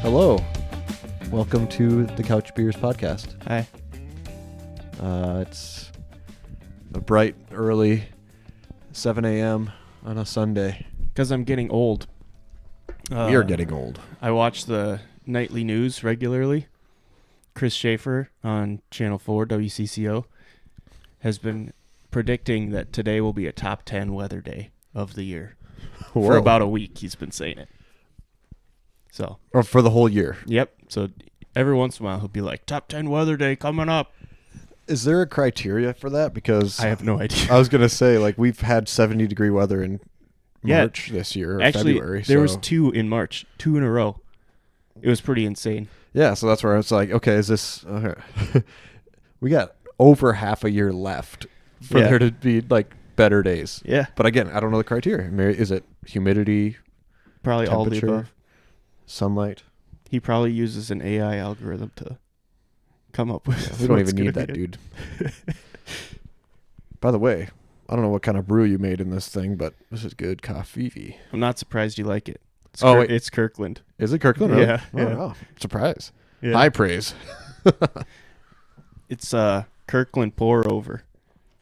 Hello. Welcome to the Couch Beers podcast. Hi. It's a bright, early 7 a.m. on a Sunday. Because I'm getting old. We are getting old. I watch the nightly news regularly. Chris Schaefer on Channel 4, WCCO, has been predicting that today will be a top 10 weather day of the year. Whoa. For about a week, he's been saying it. So. Or for the whole year. Yep. So every once in a while, he'll be like, top 10 weather day coming up. Is there a criteria for that? Because I have no idea. I was going to say, like, we've had 70-degree weather in March this year, or actually, February. There was 2 in March, 2 in a row. It was pretty insane. Yeah, so that's where it's like, okay, is this... we got over half a year left for there to be, like, better days. Yeah. But again, I don't know the criteria. Is it humidity? Probably all the above. Sunlight? He probably uses an AI algorithm to come up with. Yeah, we don't even need that, dude. By the way, I don't know what kind of brew you made in this thing, but this is good coffee. I'm not surprised you like it. It's Kirkland. Is it Kirkland? Really? Yeah. Oh, yeah. wow. Surprise. Yeah. High praise. It's Kirkland pour over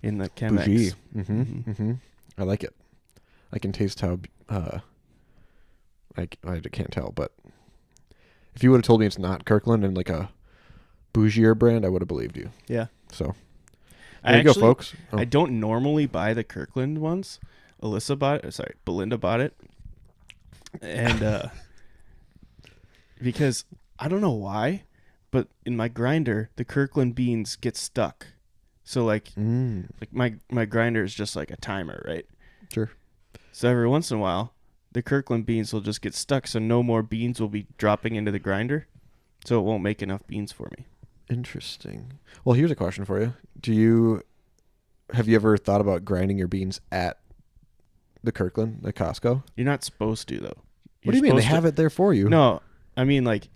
in the Chemex. Bougie. Mm-hmm. I like it. I can taste how... I can't tell, but if you would have told me it's not Kirkland and like a bougier brand, I would have believed you. Yeah. So there you go, folks. Oh. I don't normally buy the Kirkland ones. Belinda bought it. And because I don't know why, but in my grinder, the Kirkland beans get stuck. So like my grinder is just like a timer, right? Sure. So every once in a while, the Kirkland beans will just get stuck, so no more beans will be dropping into the grinder, so it won't make enough beans for me. Interesting. Well, here's a question for you. Have you ever thought about grinding your beans at the Kirkland, the Costco? You're not supposed to, though. What do you mean? They have it there for you. No, I mean, like,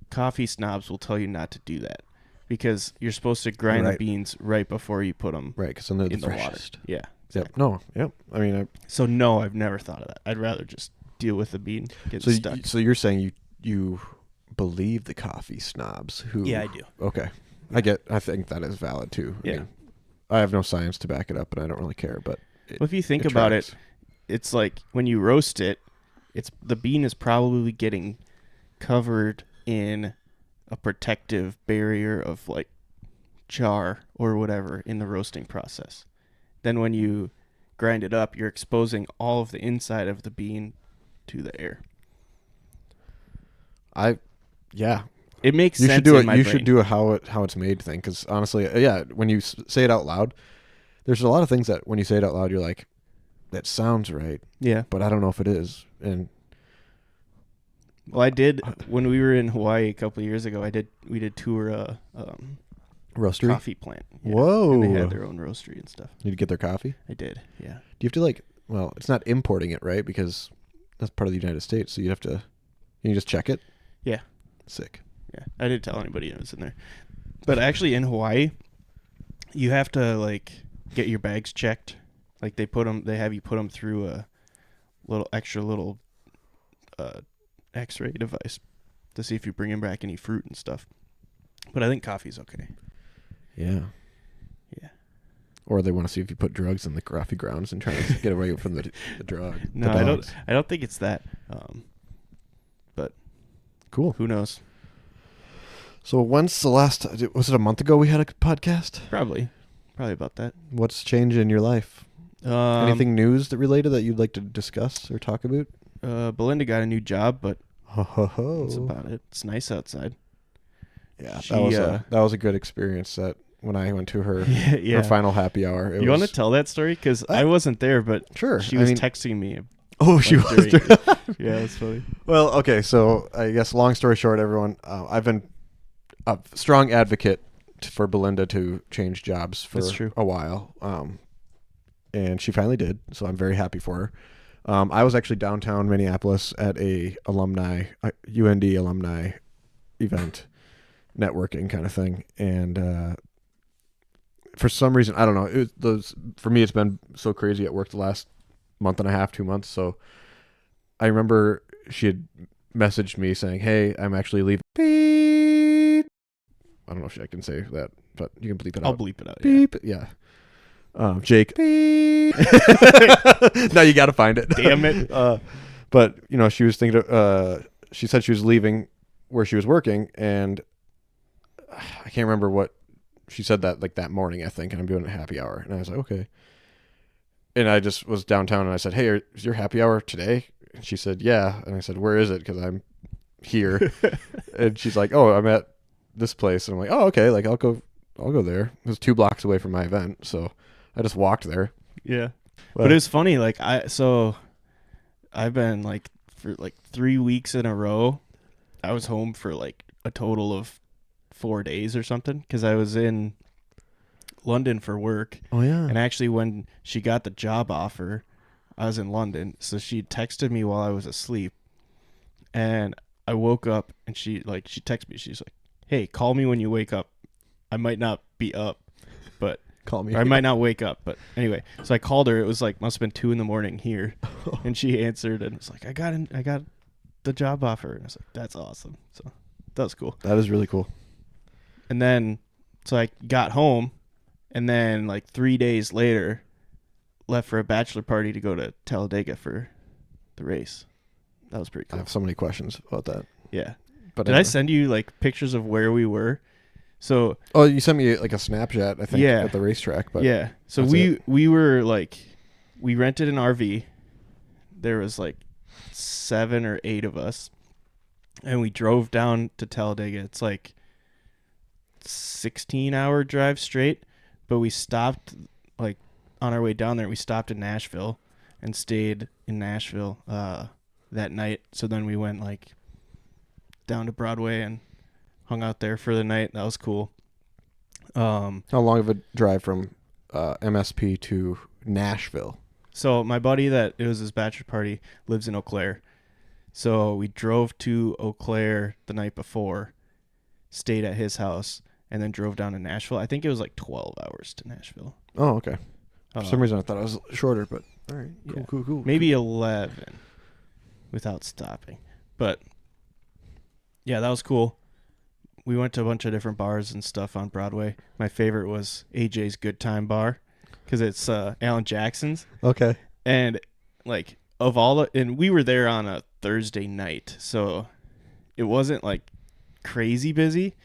coffee snobs will tell you not to do that, because you're supposed to grind the beans right before you put them because then they're in the freshest. water. Yeah. Exactly. Yep. No. Yep. I mean, so no, I've never thought of that. I'd rather just deal with the bean, get stuck. So you're saying you believe the coffee snobs who? Yeah, I do. Okay. Yeah. I think that is valid too. Yeah. I mean, I have no science to back it up, and I don't really care. But if you think about it, it's like when you roast it, the bean is probably getting covered in a protective barrier of like char or whatever in the roasting process. Then when you grind it up, you're exposing all of the inside of the bean to the air. It makes sense. You should do a how it's made thing, because honestly, when you say it out loud, there's a lot of things that when you say it out loud, you're like, that sounds right. Yeah, but I don't know if it is. And well, I did when we were in Hawaii a couple of years ago. We did tour roastery coffee plant. Yeah. Whoa! And they had their own roastery and stuff. Need to get their coffee? I did. Yeah. Do you have to well, it's not importing it, right? Because that's part of the United States, so you have to. Can you just check it? Yeah. Sick. Yeah, I didn't tell anybody it was in there. But actually, in Hawaii, you have to get your bags checked. Like they have you put them through a little X-ray device to see if you bring in back any fruit and stuff. But I think coffee's okay. Yeah. Yeah. Or they want to see if you put drugs in the coffee grounds and try to get away from the drug. No, I don't think it's that. But cool. Who knows? So when's the last? Was it a month ago we had a podcast? Probably about that. What's changed in your life? Anything news related that you'd like to discuss or talk about? Belinda got a new job, but that's about it. It's nice outside. Yeah, that was a good experience. That when I went to her her final happy hour. You want to tell that story? Because I wasn't there, but sure, she was texting me. Oh, she was. Yeah, that's funny. Well, okay, so I guess long story short, everyone, I've been a strong advocate for Belinda to change jobs for a while, and she finally did. So I'm very happy for her. I was actually downtown Minneapolis at a UND alumni event, networking kind of thing, and for some reason, I don't know, for me it's been so crazy at work the last month and a half, 2 months. So I remember she had messaged me saying, "Hey, I'm actually leaving." Beep. I don't know if I can say that, but you can bleep it out. I'll bleep it out. Beep. Yeah. Jake. Beep. Now you got to find it. Damn it. But she was thinking. She said she was leaving where she was working, and I can't remember what she said that morning, I think, and I'm doing a happy hour, and I was like, okay. And I just was downtown, and I said, hey, is your happy hour today? And she said, yeah. And I said, where is it? Because I'm here. And she's like, oh, I'm at this place. And I'm like, oh, okay. Like I'll go there. It was 2 blocks away from my event, so I just walked there. Yeah, but it was funny. Like I've been like for like 3 weeks in a row. I was home for like a total of 4 days or something because I was in London for work. Oh yeah. And actually, when she got the job offer, I was in London, so she texted me while I was asleep, and I woke up and she texted me. She's like, "Hey, call me when you wake up. I might not be up, but call me. I might not wake up." But anyway, so I called her. It was like must have been 2 a.m. here, and she answered and was like, "I got the job offer." And I was like, "That's awesome." So that was cool. That is really cool. And then so I got home, and then like 3 days later, left for a bachelor party to go to Talladega for the race. That was pretty cool. I have so many questions about that. Yeah. But did I send you like pictures of where we were? So you sent me like a Snapchat, I think, at the racetrack. But yeah. So we were like, we rented an RV. There was like 7 or 8 of us, and we drove down to Talladega. It's like 16-hour drive straight, but we stopped like on our way down there. We stopped in Nashville and stayed in Nashville that night. So then we went like down to Broadway and hung out there for the night. That was cool. How long of a drive from MSP to Nashville? So my buddy it was his bachelor party lives in Eau Claire. So we drove to Eau Claire the night before, stayed at his house, and then drove down to Nashville. I think it was like 12 hours to Nashville. Oh, okay. For some reason I thought it was shorter, but all right. Cool. Maybe 11 without stopping. But yeah, that was cool. We went to a bunch of different bars and stuff on Broadway. My favorite was AJ's Good Time Bar because it's Alan Jackson's. Okay. And like and we were there on a Thursday night, so it wasn't like crazy busy,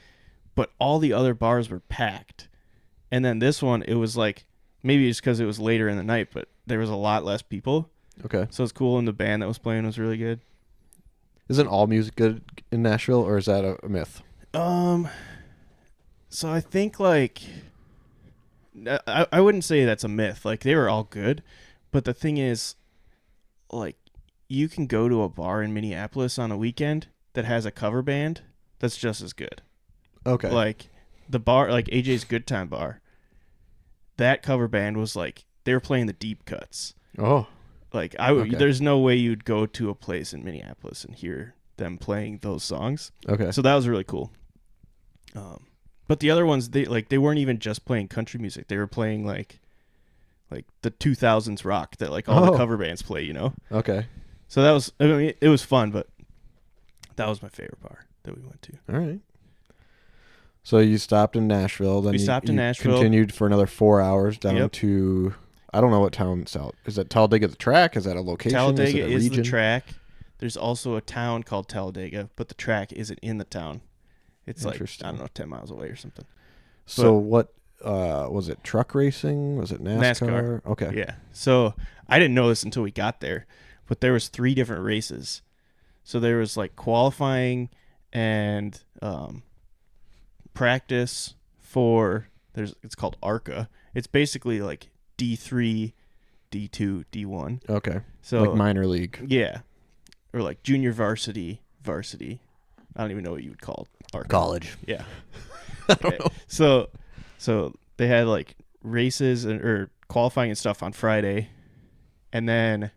but all the other bars were packed. And then this one, it was like, maybe it's because it was later in the night, but there was a lot less people. Okay. So it's cool, and the band that was playing was really good. Isn't all music good in Nashville, or is that a myth? So I think like I wouldn't say that's a myth. Like they were all good, but the thing is, like you can go to a bar in Minneapolis on a weekend that has a cover band that's just as good. Okay. Like the bar, like AJ's Good Time Bar, that cover band was like they were playing the deep cuts. Oh. Like there's no way you'd go to a place in Minneapolis and hear them playing those songs. Okay. So that was really cool. But the other ones, they weren't even just playing country music. They were playing like the 2000s rock that like all the cover bands play, you know? Okay. So that was, I mean, it was fun, but that was my favorite bar that we went to. All right. So you stopped in Nashville. Then we stopped in Nashville. Continued for another 4 hours down to, I don't know what town it's out. Is that Talladega the track? Is that a location? Talladega is the track. There's also a town called Talladega, but the track isn't in the town. It's like, I don't know, 10 miles away or something. So what, was it truck racing? Was it NASCAR? Okay. Yeah. So I didn't know this until we got there, but there was 3 different races. So there was like qualifying and practice for, it's called ARCA. It's basically like D3, D2, D1. Okay. So like minor league. Yeah. Or like junior varsity. I don't even know what you would call ARCA. College. Yeah. I don't know. So they had like races or qualifying and stuff on Friday, and then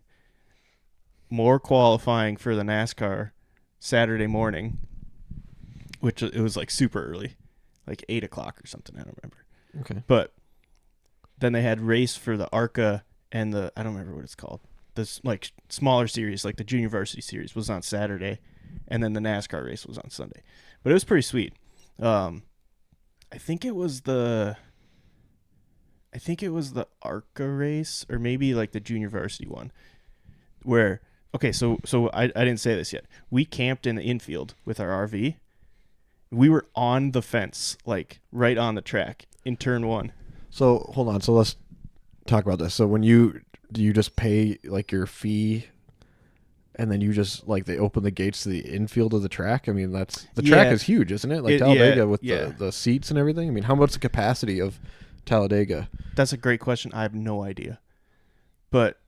more qualifying for the NASCAR Saturday morning, which it was like super early, like 8 o'clock or something. I don't remember. Okay. But then they had race for the ARCA and I don't remember what it's called. This like smaller series, like the junior varsity series, was on Saturday. and then the NASCAR race was on Sunday. But it was pretty sweet. I think it was the ARCA race, or maybe like the junior varsity one, where so I didn't say this yet. We camped in the infield with our RV. We were on the fence, like right on the track in turn 1. So hold on. So let's talk about this. So do you just pay like your fee, and then you just like they open the gates to the infield of the track? I mean, the track is huge, isn't it? Like Talladega with the seats and everything. I mean, how much the capacity of Talladega? That's a great question. I have no idea, but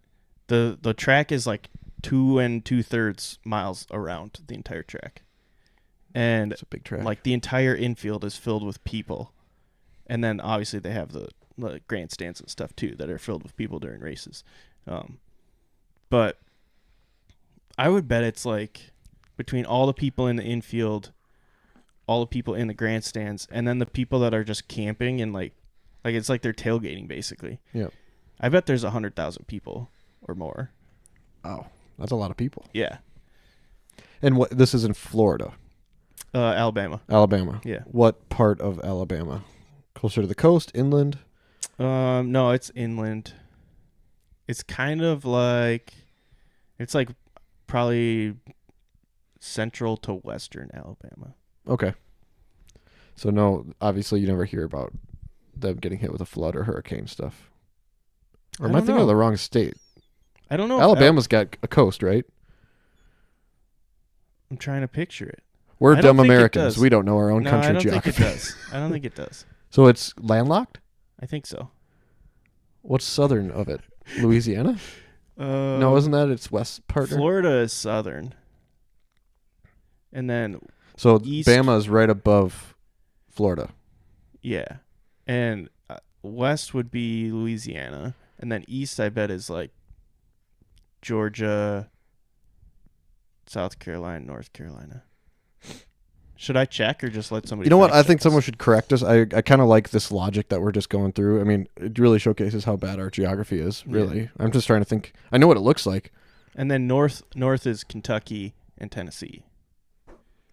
the track is like 2 2/3 miles around the entire track. And it's a big track. Like the entire infield is filled with people. And then obviously they have the grandstands and stuff too that are filled with people during races. But I would bet it's like between all the people in the infield, all the people in the grandstands, and then the people that are just camping and like it's like they're tailgating basically. Yeah. I bet there's 100,000 people or more. Oh, that's a lot of people. Yeah. And this is in Florida. Alabama. Yeah. What part of Alabama? Closer to the coast, inland? No, it's inland. It's kind of like, it's like probably central to western Alabama. Okay. So no, obviously you never hear about them getting hit with a flood or hurricane stuff. Or am I thinking of the wrong state? I don't know. Alabama's got a coast, right? I'm trying to picture it. We're dumb Americans. We don't know our own country geography. I don't think it does. I don't think it does. So it's landlocked? I think so. What's southern of it? Louisiana? No, isn't that its west part? Florida is southern. And then so Bama is right above Florida. Yeah. And west would be Louisiana. And then east, I bet, is like Georgia, South Carolina, North Carolina. Should I check or just let somebody? You know what? I think someone should correct us. I kind of like this logic that we're just going through. I mean, it really showcases how bad our geography is, really. Yeah. I'm just trying to think. I know what it looks like. And then north is Kentucky and Tennessee.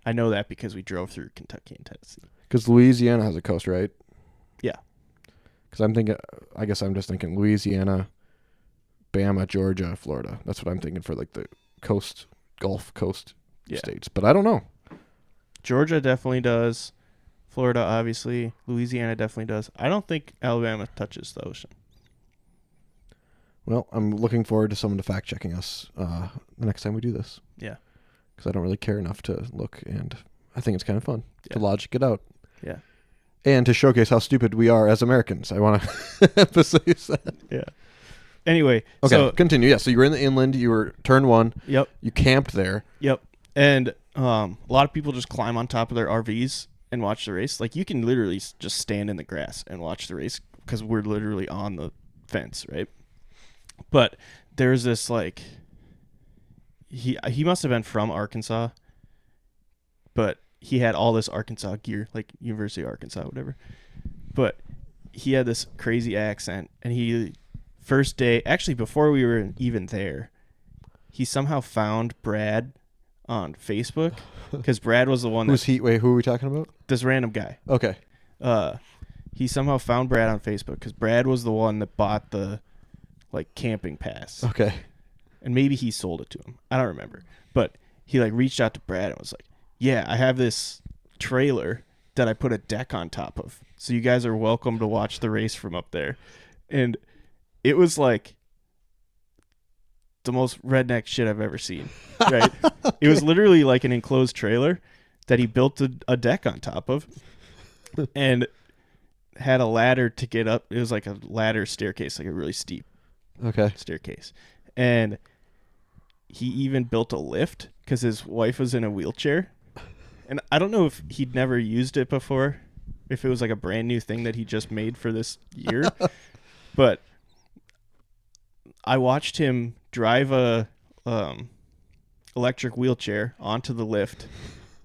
I know that because we drove through Kentucky and Tennessee. Because Louisiana has a coast, right? Yeah. Because I guess I'm just thinking Louisiana, Bama, Georgia, Florida. That's what I'm thinking for like the coast, Gulf Coast states. But I don't know. Georgia definitely does. Florida, obviously. Louisiana definitely does. I don't think Alabama touches the ocean. Well, I'm looking forward to someone to fact checking us the next time we do this. Yeah. Because I don't really care enough to look, and I think it's kind of fun to logic it out. Yeah. And to showcase how stupid we are as Americans. I want to emphasize that. Yeah. Anyway. Okay, so continue. Yeah, so you were in the inland. You were turn 1. Yep. You camped there. Yep. And a lot of people just climb on top of their RVs and watch the race. Like, you can literally just stand in the grass and watch the race because we're literally on the fence, right? But there's this, like, he must have been from Arkansas, but he had all this Arkansas gear, like University of Arkansas, whatever. But he had this crazy accent, and he, first day, actually before we were even there, he somehow found Brad on Facebook, because Brad was the one who are we talking about? This random guy. Okay. He somehow found Brad on Facebook, because Brad was the one that bought the, like, camping pass. Okay. And maybe he sold it to him. I don't remember. But he, like, reached out to Brad and was like, yeah, I have this trailer that I put a deck on top of, so you guys are welcome to watch the race from up there. And it was, like, the most redneck shit I've ever seen, right? Okay. It was literally like an enclosed trailer that he built a deck on top of and had a ladder to get up. It was like a ladder staircase, like a really steep staircase. And he even built a lift because his wife was in a wheelchair. And I don't know if he'd never used it before, if it was like a brand new thing that he just made for this year. But I watched him drive a electric wheelchair onto the lift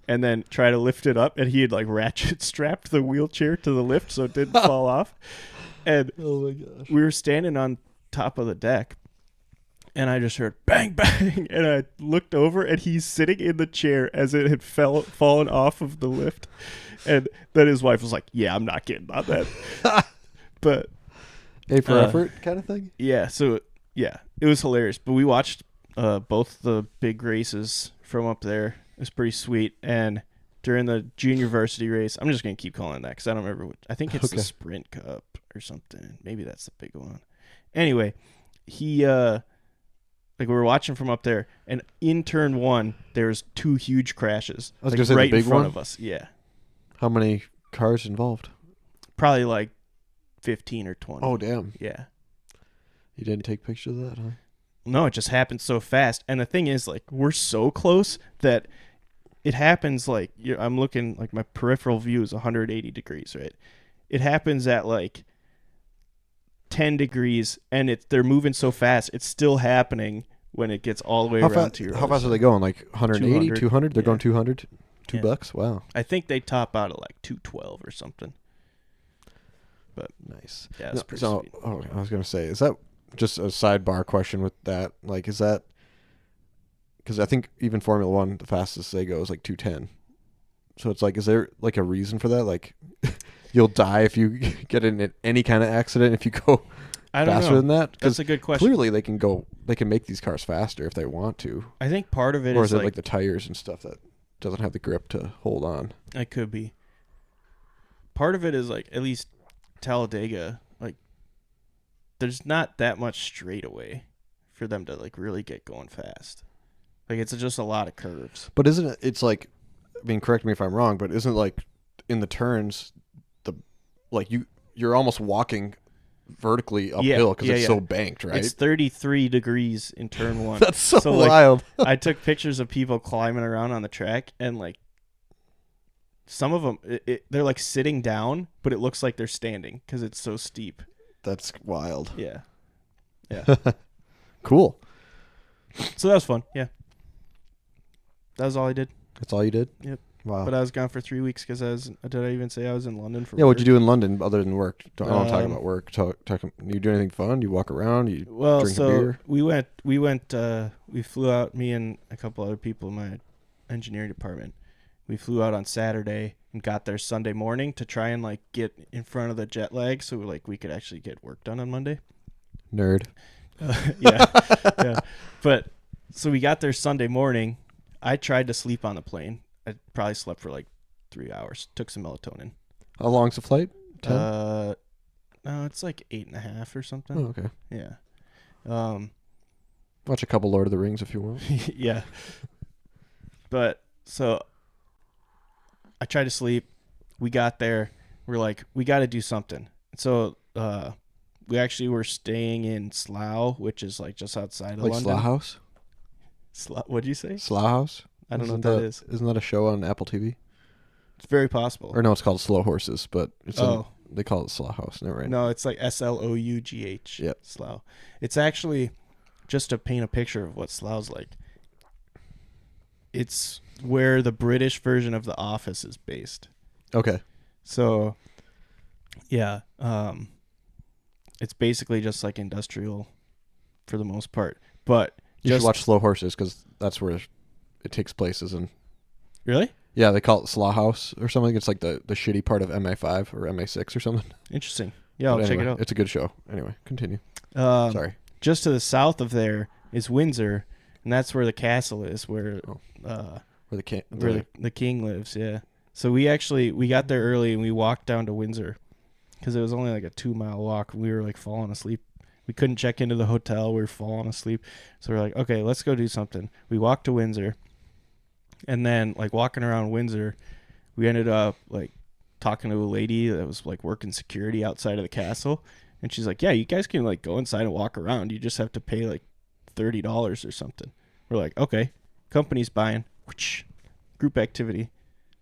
and then try to lift it up, and he had like ratchet strapped the wheelchair to the lift so it didn't fall off. And oh my gosh, we were standing on top of the deck, And I just heard bang, bang. And I looked over, and he's sitting in the chair as it had fallen off of the lift. And then his wife was like, yeah, I'm not getting on that. But A for effort kind of thing? Yeah. So, yeah, it was hilarious. But we watched both the big races from up there. It was pretty sweet. And during the junior varsity race, I'm just going to keep calling it that because I don't remember. I think it's the Sprint Cup or something. Maybe that's the big one. Anyway, he... we were watching from up there, and in turn one, there was 2 huge crashes. I was gonna say right the big in front one? of us. Yeah, How many cars involved? probably like 15 or 20. Oh, damn. Yeah. You didn't take pictures of that, huh? No, it just happened so fast. And the thing is, like, we're so close that it happens like I'm looking, like, my peripheral view is 180 degrees, right? It happens at like 10 degrees, and they're moving so fast, it's still happening when it gets all the way around to your How fast are they going? Like 180, 200? They're Yeah. going 200? $2? Wow. I think they top out at like 212 or something. But Nice. yeah, it's pretty sweet. Oh, I was going to say, is that just a sidebar question with that? Like, is that... Because I think even Formula One, the fastest they go is like 210. So it's like, is there like a reason for that? Like, you'll die if you get in any kind of accident if you go faster than that? That's a good question. Clearly, they can make these cars faster if they want to. I think part of it or is is it like the tires and stuff that doesn't have the grip to hold on? It could be. Part of it is like, at least Talladega, like, there's not that much straightaway for them to like really get going fast. Like, it's just a lot of curves. But isn't it? It's like, I mean, correct me if I'm wrong, but isn't it like in the turns, you're almost walking vertically uphill because it's so banked, right? It's 33 degrees in turn 1. That's so wild. Like, I took pictures of people climbing around on the track, and like some of them, they're like sitting down, but it looks like they're standing because it's so steep. That's wild. Yeah. Cool. So that was fun. Yeah. That was all I did. That's all you did? Yep. Wow. But I was gone for 3 weeks because did I even say I was in London for Yeah, work? what'd you do in London other than work? I don't talk about work. You do anything fun? You walk around? You drink a beer? We flew out, me and a couple other people in my engineering department. We flew out on Saturday and got there Sunday morning to try and like get in front of the jet lag so like we could actually get work done on Monday. Nerd. Yeah. But so we got there Sunday morning. I tried to sleep on the plane. I probably slept for like 3 hours. Took some melatonin. How long's the flight? 10? No, it's like 8.5 or something. Oh, okay. Yeah. Watch a couple Lord of the Rings if you want. Yeah. But so I tried to sleep. We got there. We're like, we got to do something. So we actually were staying in Slough, which is like just outside of London. Slough House? What'd you say? Slough House? I don't know what that is. Isn't that a show on Apple TV? It's very possible. Or no, it's called Slow Horses, but they call it Slough House. Never mind. No, it's like Slough. Yep. Slough. It's actually, just to paint a picture of what Slough's like, it's where the British version of The Office is based. Okay. So, yeah, it's basically just like industrial for the most part. But you should watch Slow Horses because that's where it takes place. Really? Yeah, they call it Slough House or something. It's like the shitty part of MA5 or MA6 or something. Interesting. Yeah, I'll check it out. It's a good show. Anyway, continue. Sorry. Just to the south of there is Windsor, and that's where the castle is, where the king lives. Yeah. So we got there early and we walked down to Windsor because it was only like a 2-mile walk. We were like falling asleep. We couldn't check into the hotel. We were falling asleep. So we're like, okay, let's go do something. We walked to Windsor. And then, like, walking around Windsor, we ended up, like, talking to a lady that was, like, working security outside of the castle. And she's like, yeah, you guys can, like, go inside and walk around. You just have to pay, like, $30 or something. We're like, okay. Company's buying. Group activity.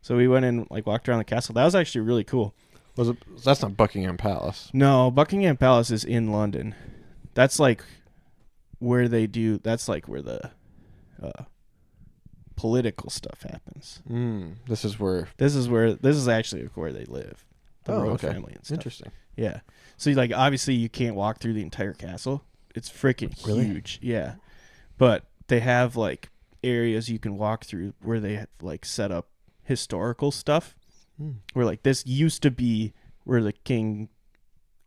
So we went and, like, walked around the castle. That was actually really cool. That's not Buckingham Palace. No, Buckingham Palace is in London. That's, like, where they do... That's, like, where the... political stuff happens. This is actually where they live. The royal family and stuff. Interesting. Yeah. So like obviously you can't walk through the entire castle, It's freaking huge. Yeah. But they have like areas you can walk through where they have like set up historical stuff. Where like this used to be where the king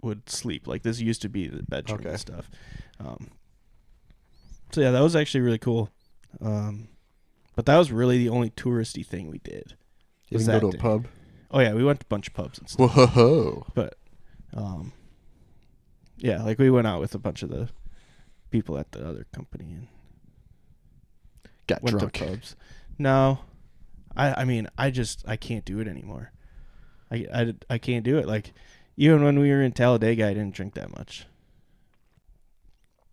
would sleep. Like this used to be the bedroom and stuff. So yeah, that was actually really cool. But that was really the only touristy thing we did. You didn't go to a pub? Oh yeah, we went to a bunch of pubs and stuff. Whoa! But yeah, like we went out with a bunch of the people at the other company and got went drunk. to pubs. No, I mean I can't do it anymore. I can't do it. Like even when we were in Talladega, I didn't drink that much.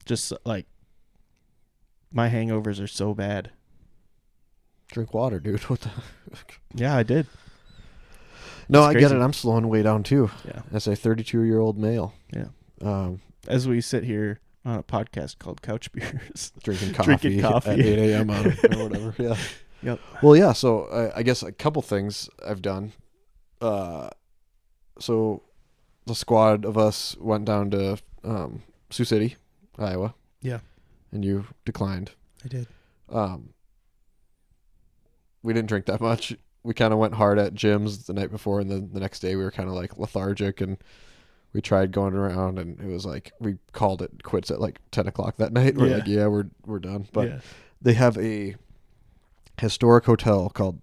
Just like my hangovers are so bad. Drink water, dude. What the? Yeah, I did. No, I get it. I'm slowing way down too. Yeah, as a 32-year-old male. Yeah. As we sit here on a podcast called Couch Beers, drinking coffee at 8 a.m. or whatever. Yeah. Yep. Well, yeah. So I guess a couple things I've done. So the squad of us went down to Sioux City, Iowa. Yeah. And you declined. I did. We didn't drink that much. We kind of went hard at gyms the night before, and then the next day we were kind of like lethargic, and we tried going around, and it was like we called it quits at like 10 o'clock that night. We're like, yeah, we're done. But they have a historic hotel called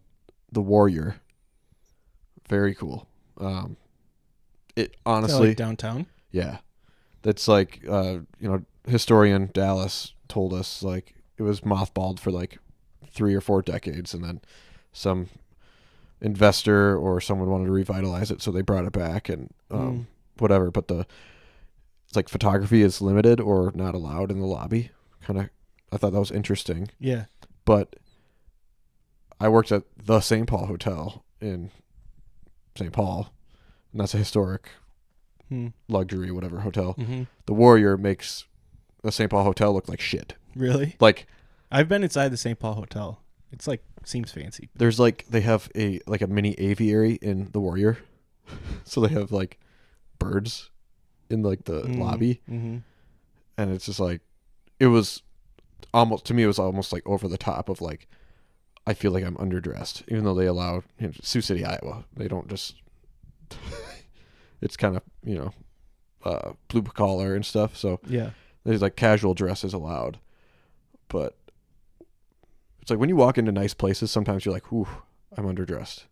the Warrior. Very cool. It honestly, like downtown. Yeah, that's like historian Dallas told us like it was mothballed for like 3 or 4 decades, and then some investor or someone wanted to revitalize it, so they brought it back and whatever. But it's like photography is limited or not allowed in the lobby. I thought that was interesting. Yeah. But I worked at the St. Paul Hotel in St. Paul, and that's a historic luxury whatever hotel. Mm-hmm. The Warrior makes the St. Paul Hotel look like shit. Really? Like, I've been inside the St. Paul Hotel. It's like seems fancy. There's like they have a mini aviary in the Warrior, so they have like birds in like the lobby, and it's just like it was almost to me it was almost like over the top of like I feel like I'm underdressed, even though they allow Sioux City, Iowa. They don't just. It's kind of blue collar and stuff, so yeah, there's like casual dress is allowed, but. It's like when you walk into nice places, sometimes you're like, "Ooh, I'm underdressed."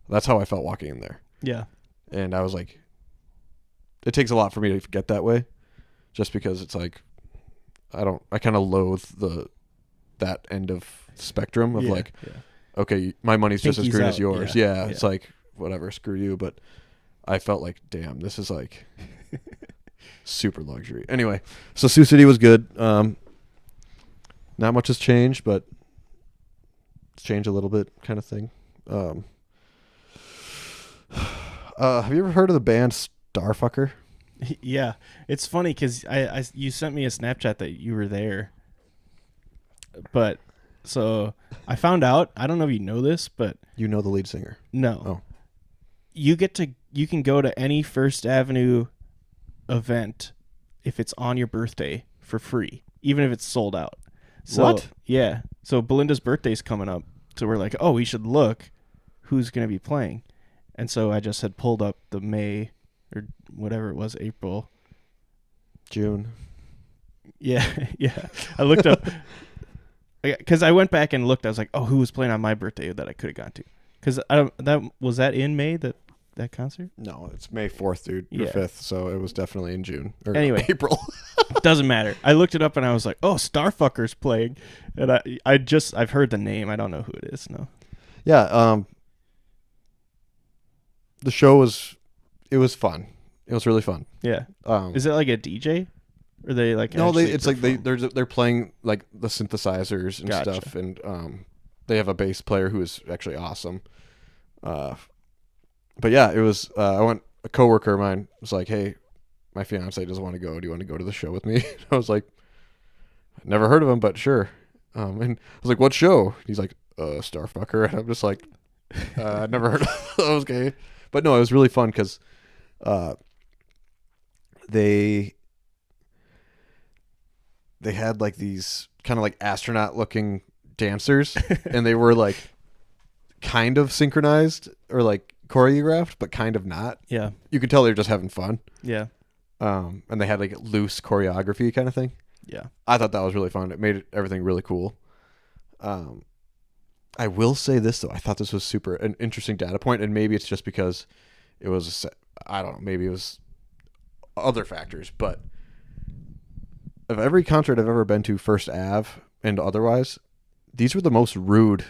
That's how I felt walking in there. Yeah. And I was like, it takes a lot for me to get that way, just because it's like, I kind of loathe that end of spectrum of okay, my money's just as green as yours. Yeah, it's like, whatever, screw you. But I felt like, damn, this is like super luxury. Anyway, so Sioux City was good. Not much has changed, but change a little bit kind of thing. Have you ever heard of the band Starfucker? Yeah, it's funny because you sent me a Snapchat that you were there, but so I found out. I don't know if you know this, but you know the lead singer. No. Oh. You can go to any First Avenue event if it's on your birthday for free, even if it's sold out. So, what? Yeah. So Belinda's birthday's coming up. So we're like, oh, we should look who's going to be playing. And so I just had pulled up the May or whatever it was, April. June. Yeah. Yeah. I looked up because I went back and looked. I was like, oh, who was playing on my birthday that I could have gone to? Because was that in May, that concert? No, it's May 4th, dude, or 5th. So it was definitely in June or anyway, April. Doesn't matter. I looked it up and I was like, oh, Starfucker's playing. And I've heard the name. I don't know who it is. No. Yeah. The show was fun. It was really fun. Yeah. Is it like a DJ? Or they like no? It's perform? Like they're playing like the synthesizers and stuff, and they have a bass player who is actually awesome. But yeah, it was. A coworker of mine was like, "Hey, my fiance doesn't want to go. Do you want to go to the show with me?" I was like, "Never heard of him, but sure." And I was like, "What show?" He's like, "Starfucker," and I'm just like, "Never heard of it." Okay, but no, it was really fun because, they had like these kind of like astronaut looking dancers, and they were like kind of synchronized or like choreographed, but kind of not. Yeah. You could tell they were just having fun. Yeah. And they had like loose choreography kind of thing. Yeah. I thought that was really fun. It made everything really cool. I will say this though. I thought this was super an interesting data point, and maybe it's just because it was, I don't know, maybe it was other factors, but of every concert I've ever been to, First Ave and otherwise, these were the most rude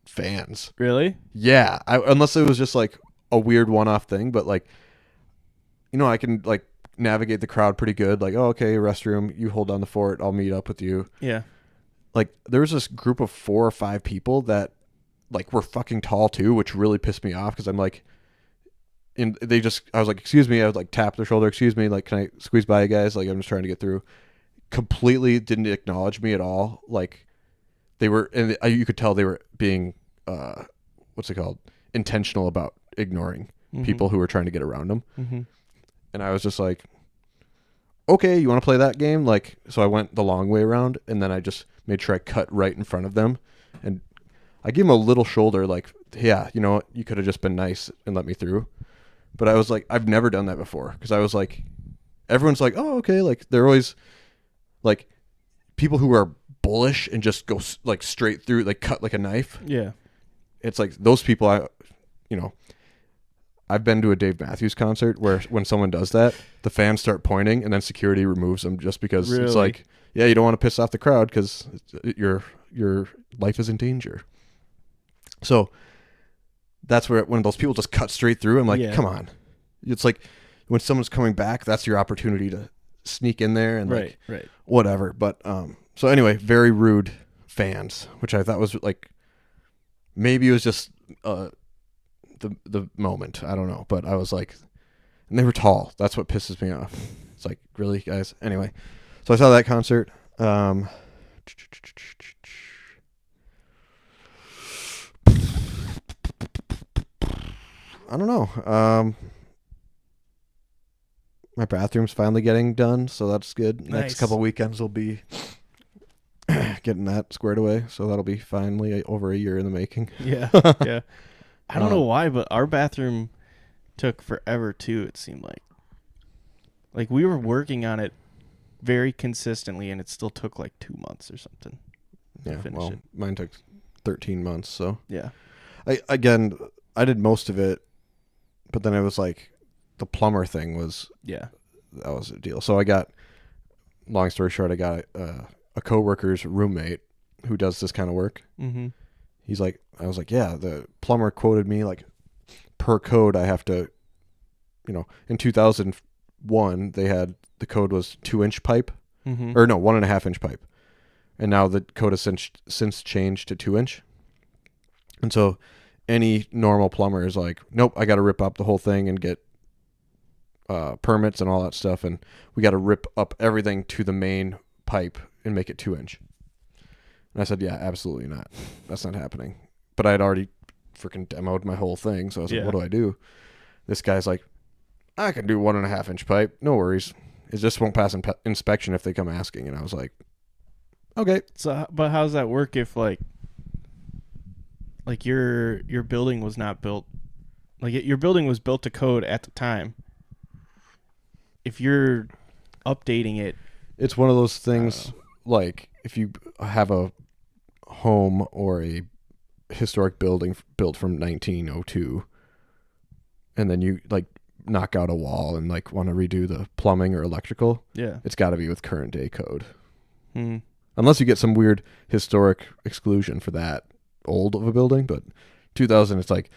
fans. Really? Yeah. Unless it was just like a weird one-off thing, but like, I can like navigate the crowd pretty good. Like, oh, okay, restroom, you hold down the fort, I'll meet up with you. Yeah. Like, there was this group of 4 or 5 people that like were fucking tall too, which really pissed me off because I'm like, and I was like, excuse me, I would like tap their shoulder, excuse me, like, can I squeeze by you guys? Like, I'm just trying to get through. Completely didn't acknowledge me at all. Like, they were, and you could tell they were being, what's it called? Intentional about ignoring people who were trying to get around them. Mm-hmm. And I was just like, okay, you want to play that game? Like, so I went the long way around, and then I just made sure I cut right in front of them, and I gave them a little shoulder, like, yeah, you know what? You could have just been nice and let me through. But I was like, I've never done that before, because I was like, everyone's like, oh, okay, like, they're always like people who are bullish and just go like straight through, like cut like a knife. Yeah. It's like those people, I've been to a Dave Matthews concert where when someone does that, the fans start pointing and then security removes them just because It's like, yeah, you don't want to piss off the crowd because your life is in danger. So that's where when those people just cut straight through, I'm like, come on. It's like when someone's coming back, that's your opportunity to sneak in there and like whatever. But so anyway, very rude fans, which I thought was like, maybe it was just the moment, I don't know, but I was like, and they were tall, that's what pisses me off. It's like, really, guys? Anyway, so I saw that concert. I don't know. My bathroom's finally getting done, so that's good. Nice. Next couple weekends will be getting that squared away, so that'll be finally over a year in the making. Yeah. Yeah. I don't know why, but our bathroom took forever too, it seemed like. Like, we were working on it very consistently, and it still took like 2 months or something. Yeah, well, mine took 13 months, so. Yeah. I did most of it, but then it was like the plumber thing was. Yeah. That was a deal. So I got, long story short, I got a coworker's roommate who does this kind of work. Mm-hmm. He's like, I was like, yeah, the plumber quoted me like per code I have to, in 2001 they had, the code was 2-inch pipe, or no, 1.5-inch pipe. And now the code has since changed to 2-inch. And so any normal plumber is like, nope, I got to rip up the whole thing and get permits and all that stuff. And we got to rip up everything to the main pipe and make it 2-inch. And I said, yeah, absolutely not. That's not happening. But I had already freaking demoed my whole thing. So I was like, what do I do? This guy's like, I can do 1.5-inch pipe. No worries. It just won't pass inspection if they come asking. And I was like, okay. So, but how does that work if like your building was not built, like your building was built to code at the time? If you're updating it, it's one of those things. Like if you have a home or a historic building built from 1902, and then you like knock out a wall and like want to redo the plumbing or electrical, it's got to be with current day code. Unless you get some weird historic exclusion for that old of a building, but 2000, it's like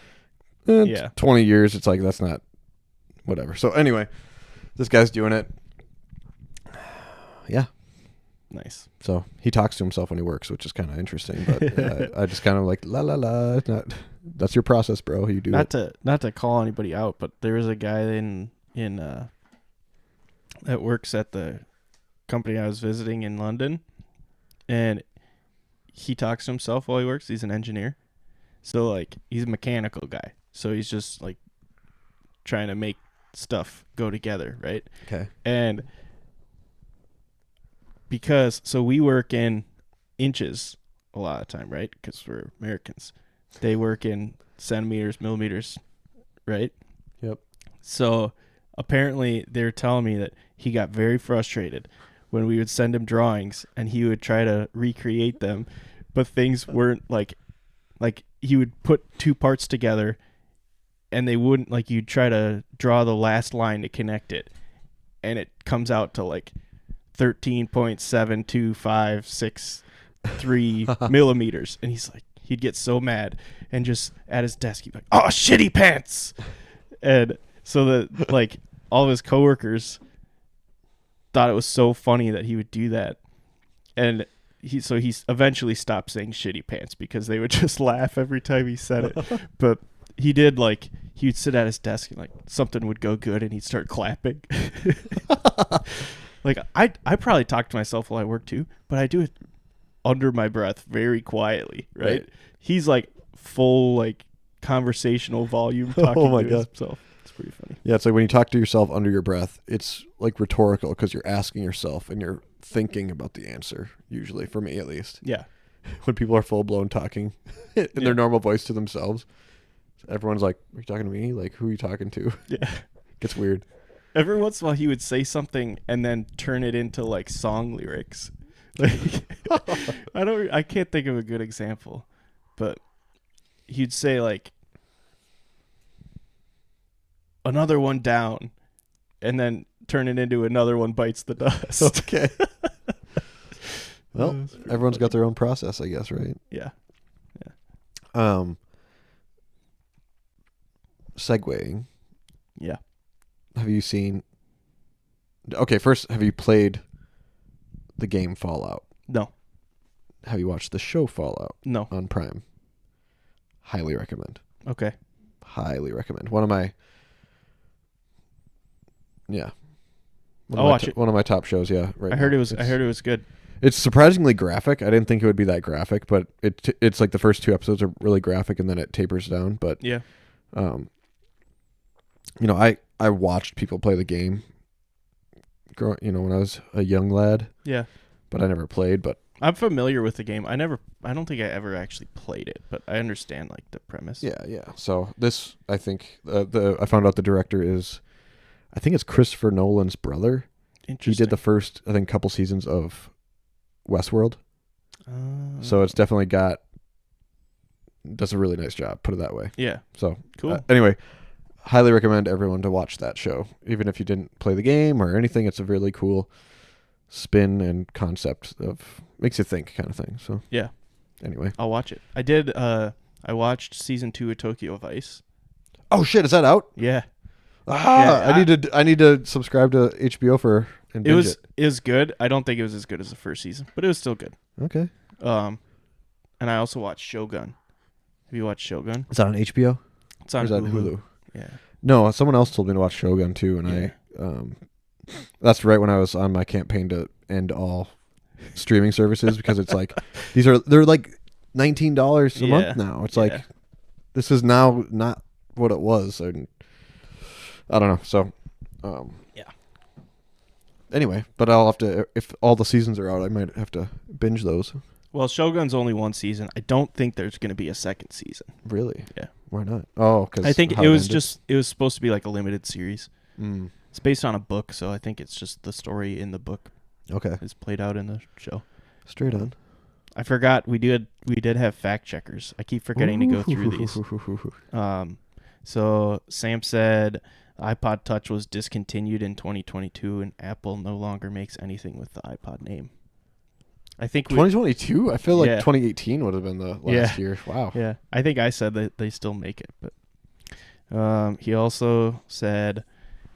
20 years, it's like that's not whatever. So anyway, this guy's doing it. Yeah. Nice. So he talks to himself when he works, which is kind of interesting. But I just kind of like la la la. That's your process, bro. You do not to call anybody out, but there was a guy in that works at the company I was visiting in London, and he talks to himself while he works. He's an engineer, so like he's a mechanical guy. So he's just like trying to make stuff go together, right? Okay. And because so we work in inches a lot of the time, right? Because we're Americans. They work in centimeters, millimeters, right? Yep. So apparently they're telling me that he got very frustrated when we would send him drawings and he would try to recreate them, but things weren't like he would put two parts together and they wouldn't, like, you'd try to draw the last line to connect it and it comes out to like 13.72563 millimeters. And he's like, he'd get so mad and just at his desk, he'd be like, oh, shitty pants. And so that, like, all of his coworkers thought it was so funny that he would do that. And he eventually stopped saying shitty pants because they would just laugh every time he said it. But he did, like, he would sit at his desk and, like, something would go good and he'd start clapping. Like, I probably talk to myself while I work too, but I do it under my breath very quietly, right? He's like full, like, conversational volume talking to himself. It's pretty funny. Yeah, it's like when you talk to yourself under your breath, it's like rhetorical because you're asking yourself and you're thinking about the answer, usually, for me at least. Yeah. When people are full-blown talking in their normal voice to themselves, everyone's like, are you talking to me? Like, who are you talking to? Yeah. Gets weird. Every once in a while he would say something and then turn it into, like, song lyrics. Like, I can't think of a good example, but he'd say, like, another one down, and then turn it into another one bites the dust. Okay. Well, everyone's got their own process, I guess, right? Yeah. Segueing. Yeah. Have you seen... Okay, first, have you played the game Fallout? No. Have you watched the show Fallout? No. On Prime? Highly recommend. Okay. Highly recommend. One of my... Yeah. I'll watch it. One of my top shows, yeah. Right. I heard it was good. It's surprisingly graphic. I didn't think it would be that graphic, but it's like the first 2 episodes are really graphic and then it tapers down. But yeah. You know, I watched people play the game when I was a young lad. Yeah. But I never played, but I'm familiar with the game. I don't think I ever actually played it, but I understand, like, the premise. Yeah. So this, I think, I found out the director is, I think it's Christopher Nolan's brother. Interesting. He did the first, I think, couple seasons of Westworld. So it's definitely does a really nice job, put it that way. Yeah. So cool. Anyway, highly recommend everyone to watch that show. Even if you didn't play the game or anything, it's a really cool spin and concept of, makes you think kind of thing. So yeah. Anyway. I'll watch it. I did, I watched season 2 of Tokyo Vice. Oh shit, is that out? Yeah. I need to subscribe to HBO for and binge it. It was good. I don't think it was as good as the first season, but it was still good. Okay. And I also watched Shogun. Have you watched Shogun? Is that on HBO? It's on Hulu. Yeah. No, someone else told me to watch Shogun too, and that's right when I was on my campaign to end all streaming services because it's like they're like $19 a month now. It's like this is now not what it was. I don't know. So, yeah. Anyway, but I'll have to, if all the seasons are out, I might have to binge those. Well, Shogun's only 1 season. I don't think there's going to be a second season. Really? Yeah. Why not? Oh, because I think it was supposed to be like a limited series. Mm. It's based on a book, so I think it's just the story in the book. Okay. Is played out in the show. Straight on. I forgot we did have fact checkers. I keep forgetting to go through these. So Sam said iPod Touch was discontinued in 2022 and Apple no longer makes anything with the iPod name. I think 2022? I feel like 2018 would have been the last year. Wow. Yeah. I think I said that they still make it, but he also said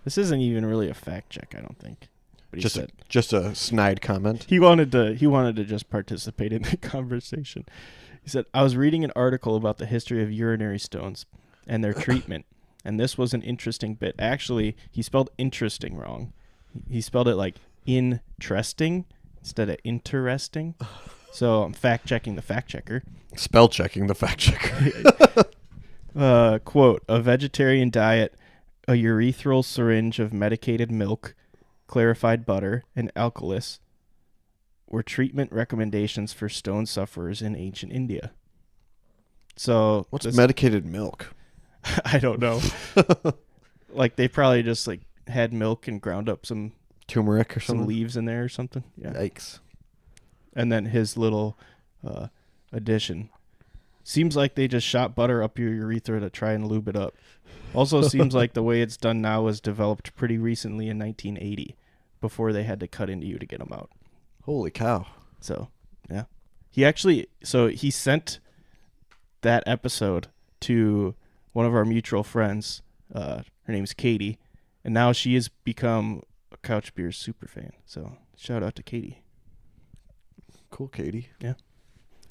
this isn't even really a fact check, I don't think. But he said just a snide comment. He wanted to just participate in the conversation. He said, "I was reading an article about the history of urinary stones and their treatment, and this was an interesting bit." Actually, he spelled interesting wrong. He spelled it like interesting instead of interesting. So I'm fact checking the fact checker. Spell checking the fact checker. Quote, a vegetarian diet, a urethral syringe of medicated milk, clarified butter, and alkalis were treatment recommendations for stone sufferers in ancient India. So what's medicated milk? I don't know. Like they probably just like had milk and ground up some turmeric or something, some leaves in there or something. Yeah. Yikes. And then his little addition. Seems like they just shot butter up your urethra to try and lube it up. Also seems like the way it's done now was developed pretty recently in 1980 before they had to cut into you to get them out. Holy cow. So, yeah. He sent that episode to one of our mutual friends. Her name's Katie. And now she has become a Couch Beers super fan. So, shout out to Katie. Cool, Katie. Yeah.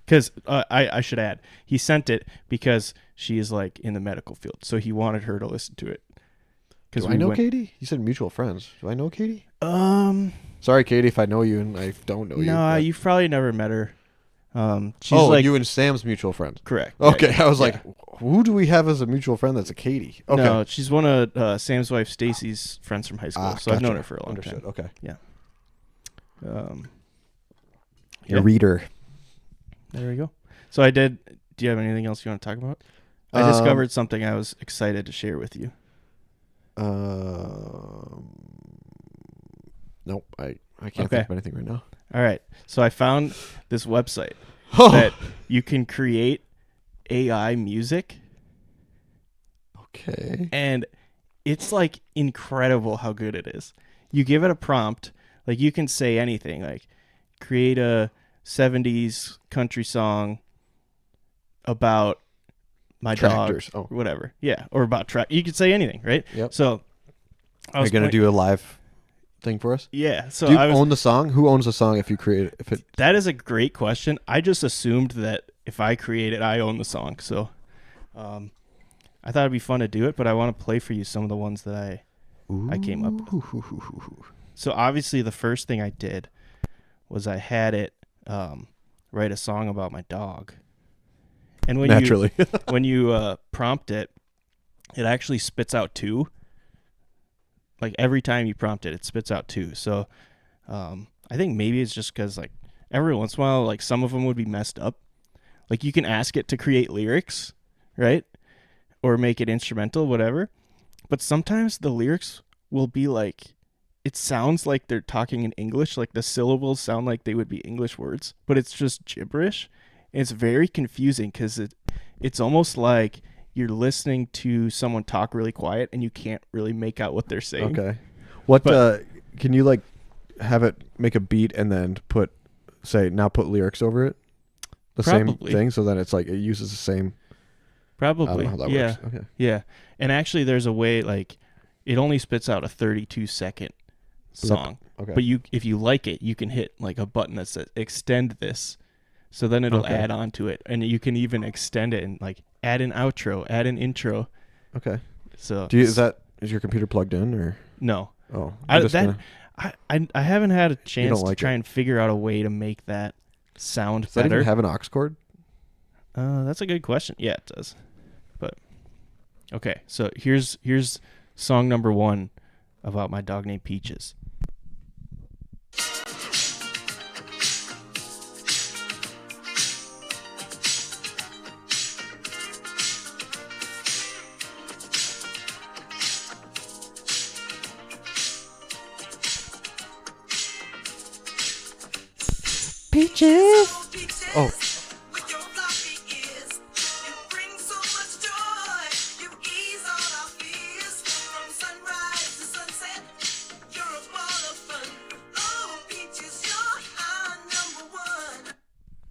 Because I should add, he sent it because she is like in the medical field, so he wanted her to listen to it. Do I know Katie? You said mutual friends. Do I know Katie? Sorry, Katie, if I know you and I don't know you. No, you've probably never met her. She's you and Sam's mutual friend. Correct. Okay, I was like, who do we have as a mutual friend that's a Katie? Okay. No, she's one of Sam's wife Stacy's friends from high school, so I've known her for a long time. Okay. Yeah. A reader. There we go. So I did. Do you have anything else you want to talk about? I discovered something I was excited to share with you. Nope. I can't think of anything right now. All right. So I found this website that you can create AI music. Okay. And it's like incredible how good it is. You give it a prompt, like you can say anything, like create a 70s country song about my tractors. dog, or whatever. Yeah, or about track. You could say anything, right? Yep. So, are you gonna do a live thing for us? Yeah. So, do you own the song? Who owns the song if you create it? That is a great question. I just assumed that if I create it, I own the song. So, I thought it'd be fun to do it, but I want to play for you some of the ones that I came up with. So obviously, the first thing I did was I had it write a song about my dog. And when naturally, when you prompt it, it actually spits out 2. Like every time you prompt it, it spits out 2. So I think maybe it's just because like every once in a while, like some of them would be messed up. Like you can ask it to create lyrics, right? Or make it instrumental, whatever. But sometimes the lyrics will be like, it sounds like they're talking in English, like the syllables sound like they would be English words, but it's just gibberish. And it's very confusing because it's almost like you're listening to someone talk really quiet and you can't really make out what they're saying. Okay. Can you like have it make a beat and then put lyrics over it? Same thing, so then it's like it uses the same. Probably. I don't know how that works. Okay. Yeah. And actually there's a way like it only spits out a 32-second song. Okay. But if you like it, you can hit like a button that says extend this. So then it'll add on to it, and you can even extend it and like add an outro, add an intro. Okay. So is your computer plugged in or no? Oh, I haven't had a chance to try and figure out a way to make that sound better. Does that even have an aux cord? That's a good question. Yeah, it does. But okay, so here's song number 1 about my dog named Peaches. Peaches. Oh.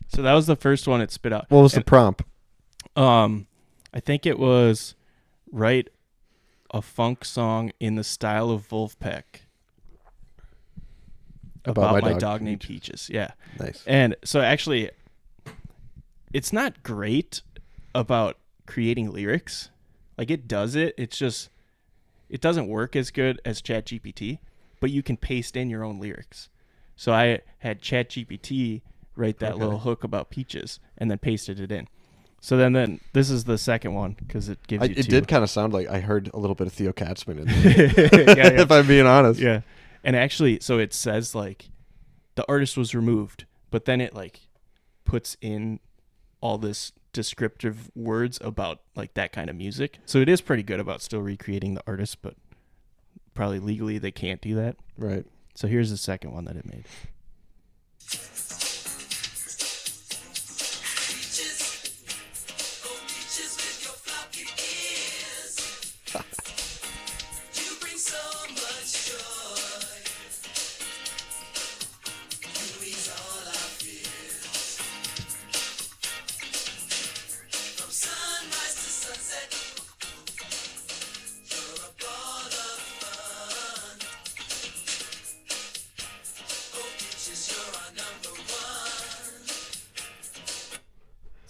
So that was the first one it spit out. What was the prompt? I think it was write a funk song in the style of Wolfpack about my dog named Peaches. Yeah. Nice. And so actually, it's not great about creating lyrics. Like it does it. It's just, it doesn't work as good as ChatGPT, but you can paste in your own lyrics. So I had ChatGPT write that little hook about peaches and then pasted it in. So then this is the second one because it gives you two. It did kind of sound like I heard a little bit of Theo Katzman in there. Yeah. If I'm being honest. Yeah. And actually, so it says like, the artist was removed, but then it like puts in all this descriptive words about like that kind of music. So it is pretty good about still recreating the artist, but probably legally they can't do that. Right. So here's the second one that it made.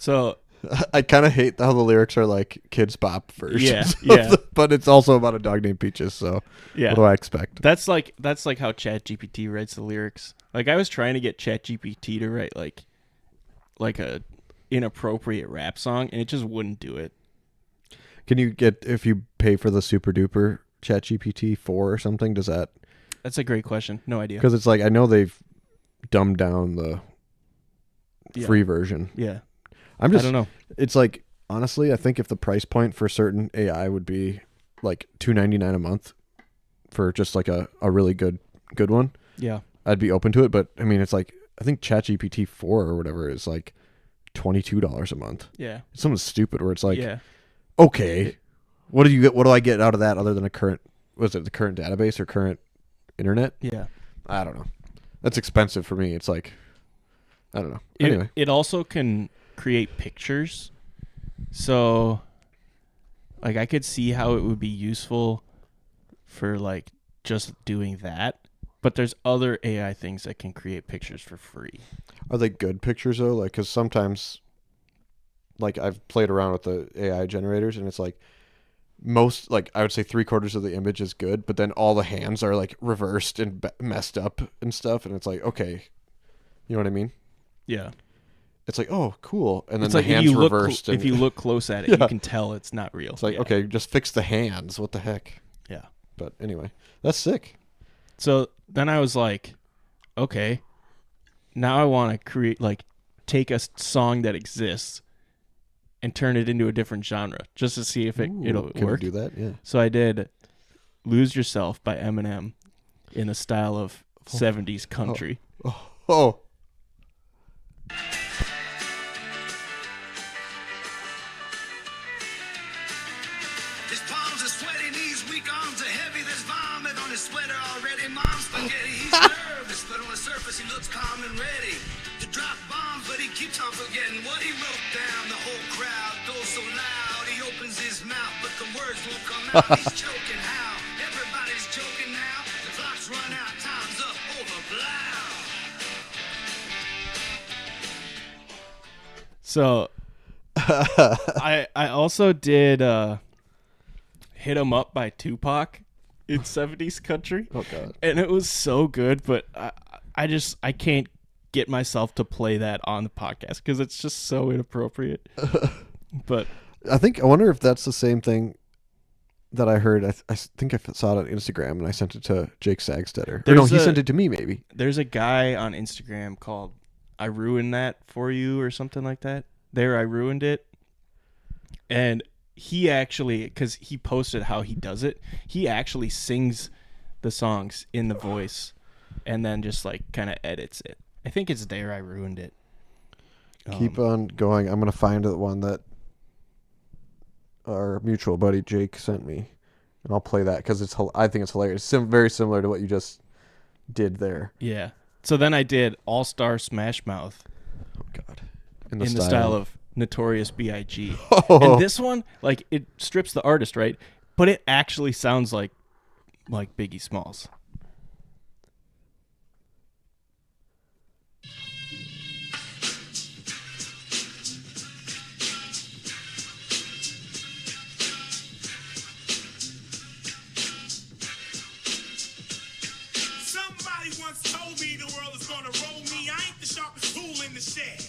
So I kind of hate how the lyrics are like Kids Bop versions. Yeah. But it's also about a dog named Peaches. So yeah, what do I expect? that's like how ChatGPT writes the lyrics. Like I was trying to get ChatGPT to write like a inappropriate rap song, and it just wouldn't do it. Can you get, if you pay for the super duper ChatGPT 4 or something? Does that? That's a great question. No idea. Because it's like I know they've dumbed down the free version. Yeah. I don't know. It's like, honestly, I think if the price point for certain AI would be like $2.99 a month for just like a really good one, yeah, I'd be open to it. But I mean, it's like, I think ChatGPT 4 or whatever is like $22 a month. Yeah. It's something stupid where it's like, yeah. Okay, what do I get out of that other than the current database or current internet? Yeah. I don't know. That's expensive for me. It's like, I don't know. Anyway. It also can create pictures. So like I could see how it would be useful for like just doing that, but there's other AI things that can create pictures for free. Are they good pictures though? Like, cuz sometimes like I've played around with the AI generators and it's like most, like I would say 3/4 of the image is good, but then all the hands are like reversed and messed up and stuff, and it's like, okay, you know what I mean? Yeah. It's like, oh, cool. And then it's the like hands reversed. If you look close at it, you can tell it's not real. It's like, okay, just fix the hands. What the heck? Yeah. But anyway, that's sick. So then I was like, okay, now I want to create, like, take a song that exists and turn it into a different genre just to see if it'll work. Can we do that? Yeah. So I did Lose Yourself by Eminem in the style of 70s country. Oh. His palms are sweaty, knees weak, arms are heavy. There's vomit on his sweater already. Mom's spaghetti. He's nervous, but on the surface he looks calm and ready to drop bombs, but he keeps on forgetting what he wrote down. The whole crowd goes so loud, he opens his mouth, but the words won't come out. He's choking. How? Everybody's joking now. The clock's run out, time's up, over, blow. So I also did Hit 'Em Up by Tupac in 70s country. Oh god. And it was so good, but I can't get myself to play that on the podcast because it's just so inappropriate. But I wonder if that's the same thing that I heard. I think I saw it on Instagram and I sent it to Jake Sagstetter. Or no, he sent it to me maybe. There's a guy on Instagram called I Ruined That For You or something like that. I Ruined It. And he actually, because he posted how he does it, he actually sings the songs in the voice and then just like kind of edits it. I think it's I Ruined It. Keep on going. I'm going to find the one that our mutual buddy Jake sent me, and I'll play that because I think it's hilarious. Very similar to what you just did there. Yeah. So then I did All Star Smash Mouth. Oh God. In the style of Notorious B.I.G. Oh. And this one, like, it strips the artist, right? But it actually sounds like Biggie Smalls. Somebody once told me the world is gonna roll me. I ain't the sharpest tool in the shed.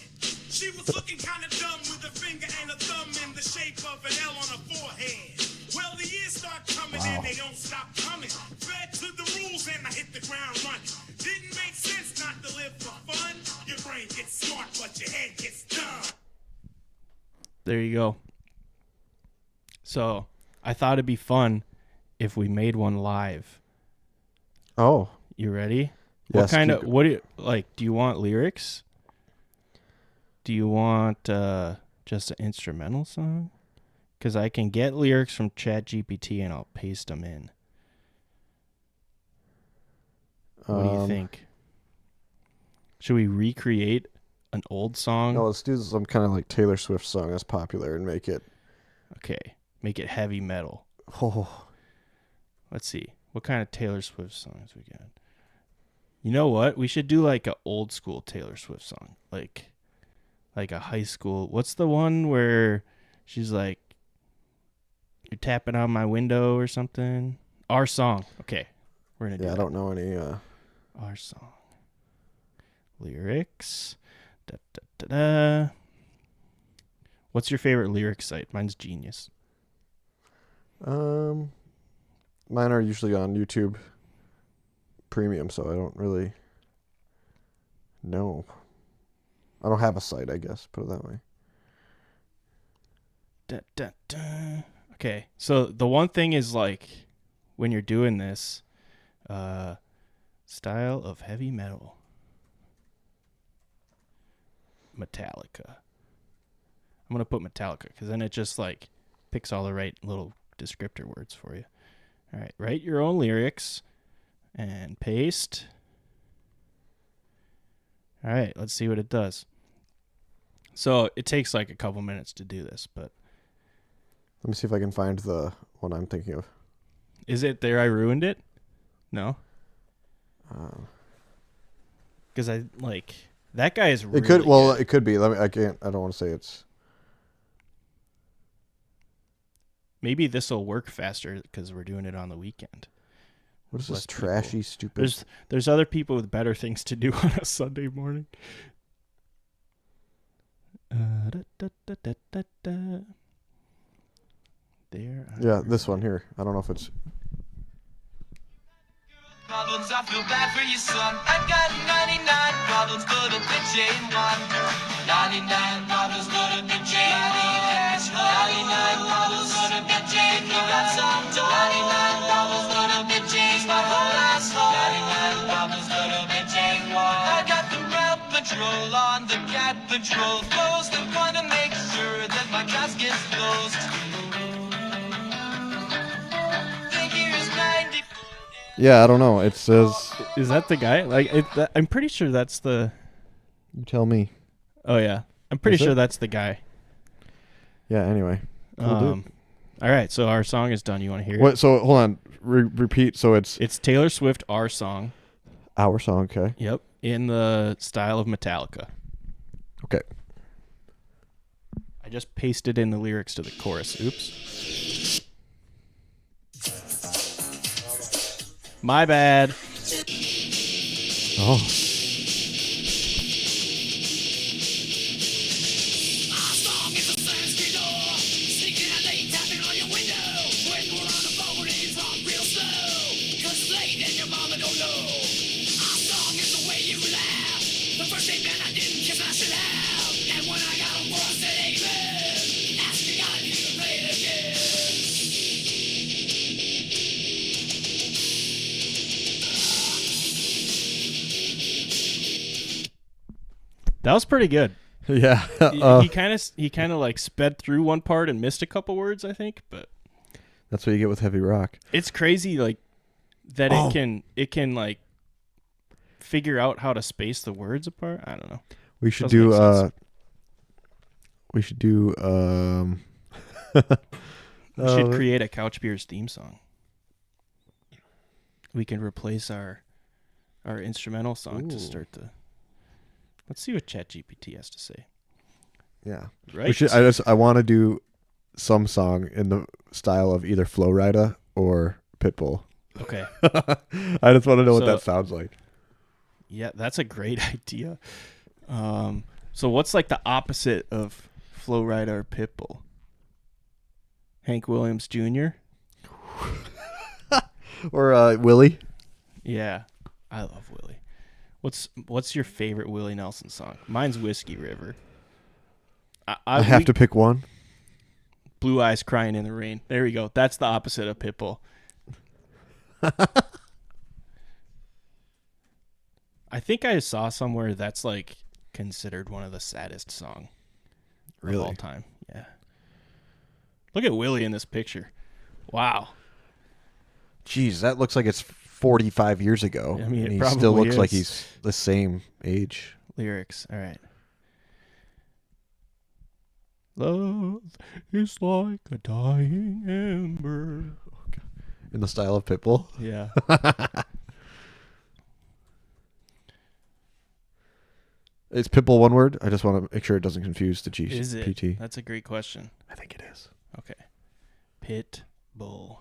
She was looking kind of dumb with a finger and a thumb in the shape of an L on her forehead. Well, the years start coming and they don't stop coming. Fed to the rules and I hit the ground running. Didn't make sense not to live There you go. So I thought it'd be fun if we made one live. Oh, You ready? yes. What kind of, what do you like? Do you want lyrics? Do you want just an instrumental song? Because I can get lyrics from ChatGPT and I'll paste them in. What do you think? Should we recreate an old song? No, let's do some kind of like Taylor Swift song that's popular and make it. Okay, make it heavy metal. Oh, Let's see. What kind of Taylor Swift songs we got? You know what? We should do like an old school Taylor Swift song. Like a high school. What's the one where she's like, you're tapping on my window or something? Our Song. Okay. We're going to do yeah. I that. don't know any. Our Song. Lyrics. Da, da, da, da. What's your favorite lyric site? Mine's Genius. Mine are usually on YouTube Premium, so I don't really know. I don't have a site, I guess. Put it that way. Da, da, da. Okay, so the one thing is like when you're doing this, style of heavy metal, Metallica. I'm gonna put Metallica because then it just like picks all the right little descriptor words for you. All right, write your own lyrics and paste. All right, let's see what it does. So it takes like a couple minutes to do this, but Let me see if I can find the one I'm thinking of. is it there? I ruined it? No, because I like that guy is. Really It could. Well, good. it could be. Let me. I can't. I don't want to say it's. Maybe this will work faster because we're doing it on the weekend. What is Less this trashy, people. stupid? There's other people with better things to do on a Sunday morning. Da, da, da, da, da, da. There. Yeah, this one here. I don't know if it's. Problems, I feel bad for you, son. I've got 99 problems, but a bitch ain't one. 99 problems, but a bitch ain't one. 99 problems, but a bitch ain't one. You got some dough. 99 problems, but a bitch ain't my whole asshole. 99 problems, but a bitch ain't one. I got the rail patrol on the cat patrol post. I wanna make sure that my gas gets closed. Figure is 94. Yeah, I don't know. It says. Is that the guy? Like, I'm pretty sure that's the. You tell me. Oh yeah, I'm pretty Is sure it? that's the guy. Yeah. Anyway. Cool, dude. All right, so our song is done. You want to hear it? What? So hold on. Repeat. So it's It's Taylor Swift, Our Song. our song. Okay. Yep, in the style of Metallica. Okay. I just pasted in the lyrics to the chorus. Oops. My bad. Oh. That was pretty good. Yeah. He kind of like sped through one part and missed a couple words, I think, but That's what you get with heavy rock. it's crazy like that it can like figure out how to space the words apart. I don't know. We should Doesn't do. make sense. We should do. We should create a Couch Beers theme song. We can replace our instrumental song to Ooh. start the. Let's see what ChatGPT has to say. Yeah. Right. We should. I want to do some song in the style of either Flo Rida or Pitbull. Okay. I just want to know what So- that sounds like. Yeah, that's a great idea. So what's like the opposite of Flo Rida or Pitbull? Hank Williams Jr. Or Willie. Yeah, I love Willie. What's your favorite Willie Nelson song? Mine's Whiskey River. I have to pick one. Blue Eyes Crying in the Rain. There we go. That's the opposite of Pitbull. I think I saw somewhere that's like considered one of the saddest songs of all time. Yeah. Look at Willie in this picture. Wow. Jeez, that looks like it's 45 years ago. I mean, and it he probably still looks like is. he's the same age. Lyrics. All right. Love is like a dying ember. In the style of Pitbull. Yeah. Is Pitbull one word? I just want to make sure it doesn't confuse the GPT. Is it? That's a great question. I think it is. Okay. Pitbull.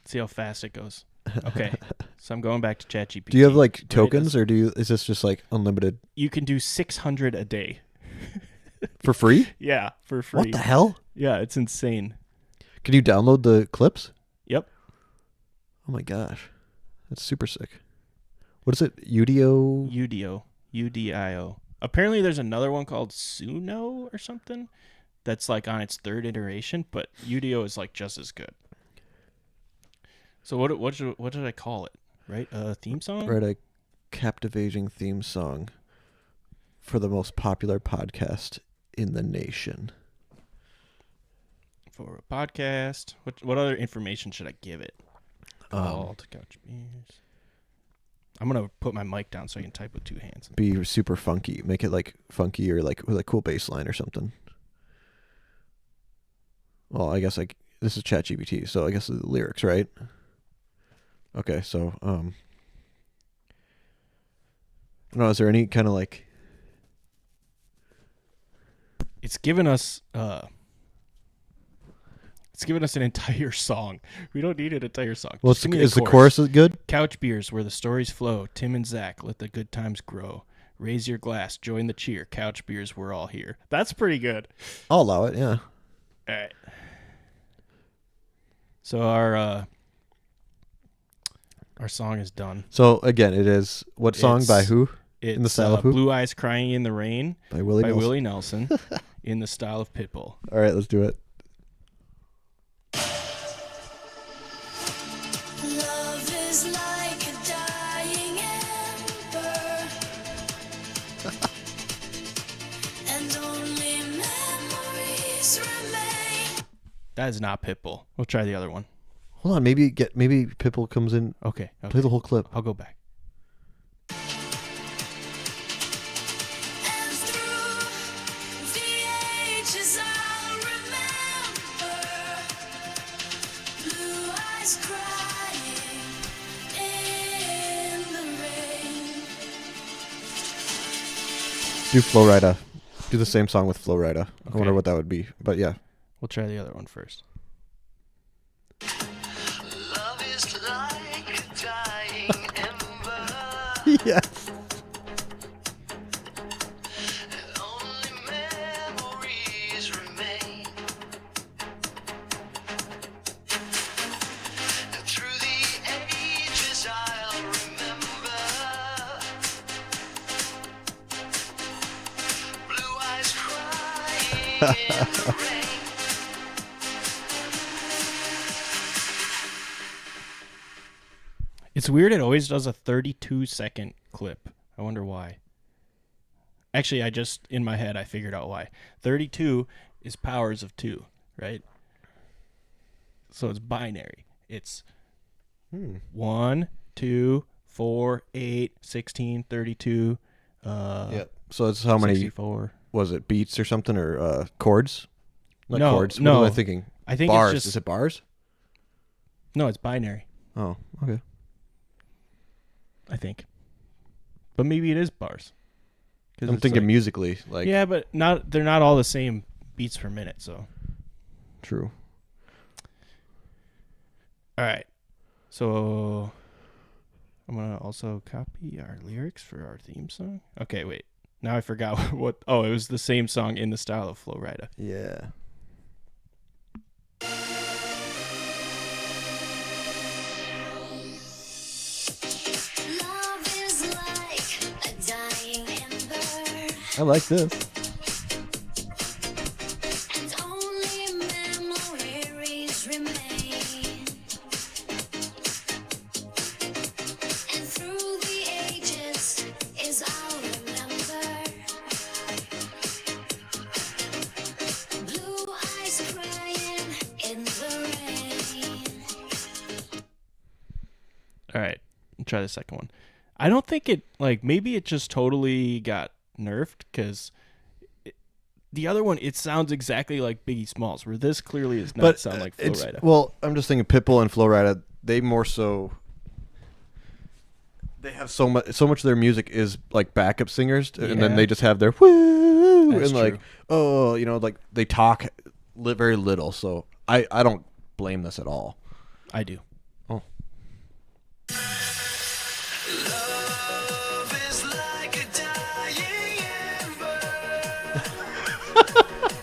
See how fast it goes. Okay. So I'm going back to ChatGPT. Do you have like tokens, or is this just like unlimited? You can do 600 a day. For free? Yeah, for free. What the hell? Yeah, it's insane. Can you download the clips? Yep. Oh my gosh. That's super sick. What is it? Udio? Udio. UDIO. Apparently there's another one called Suno or something that's like on its third iteration, but Udio is like just as good. So what should I call it? Right? A theme song? Write a captivating theme song for the most popular podcast in the nation. For a podcast. What other information should I give it? Called Couch Beers. I'm gonna put my mic down so I can type with two hands. Be super funky. Make it like funky or like with a cool bass line or something. Well, I guess like this is ChatGPT, so I guess the lyrics, right? Okay, so I don't know, is there any kind of like It's given us an entire song. We don't need an entire song. Well, is the chorus good? Couch beers where the stories flow. Tim and Zach, let the good times grow. Raise your glass, join the cheer. Couch beers, we're all here. That's pretty good. I'll allow it, yeah. All right. So our song is done. So again, it is what song by who? In the style of who? Blue Eyes Crying in the Rain By Willie Nelson in the style of Pitbull. All right, let's do it. Love is like a dying ember, and only memories remain. That is not Pitbull. We'll try the other one. Hold on, maybe Pitbull comes in. Okay. Play the whole clip. I'll go back. And through the ages I'll remember blue eyes crying in the rain. Do Flowrida. Do the same song with Flowrida. I Okay. wonder what that would be. But yeah. We'll try the other one first. Love is like a dying ember, Yes. and only memories remain. And through the ages I'll remember blue eyes crying in the rain. It's weird. It always does a 32-second clip. I wonder why. Actually, in my head, I figured out why. 32 is powers of 2, right? So it's binary. It's 1, 2, 4, 8, 16, 32. Yeah. So it's how many 64. was it? Beats or something or chords? Not No, chords. no. What am I thinking? I think bars. it's just Is it bars? no. It's binary. Oh, okay. I think, but maybe it is bars. 'Cause I'm it's thinking like- musically, like Yeah, but they're not all the same beats per minute. So true. all right. So I'm gonna also copy our lyrics for our theme song. Okay, wait. Now I forgot what. Oh, it was the same song in the style of Flowrida. Yeah. I like this. And only memories remain. And through the ages is I'll remember. Blue eyes crying in the rain. All right, try the second one. I don't think it, like, maybe it just totally got nerfed because the other one, it sounds exactly like Biggie Smalls, where this clearly does not sound like Flo Rida. Well, I'm just thinking Pitbull and Flo Rida, they more so, they have so much of their music is like backup singers, and then they just have their woo, That's and like, true. oh, you know, like they talk very little. So I don't blame this at all. I do. Oh. Love is like a dying ember,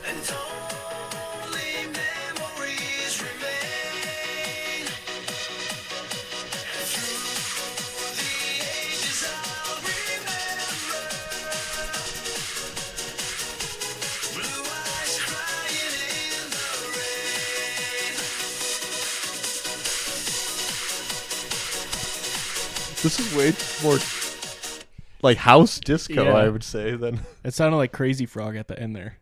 and only memories remain. Through the ages I'll remember. Blue eyes crying in the rain. This is way more like house disco, Yeah. I would say, than. It sounded like Crazy Frog at the end there.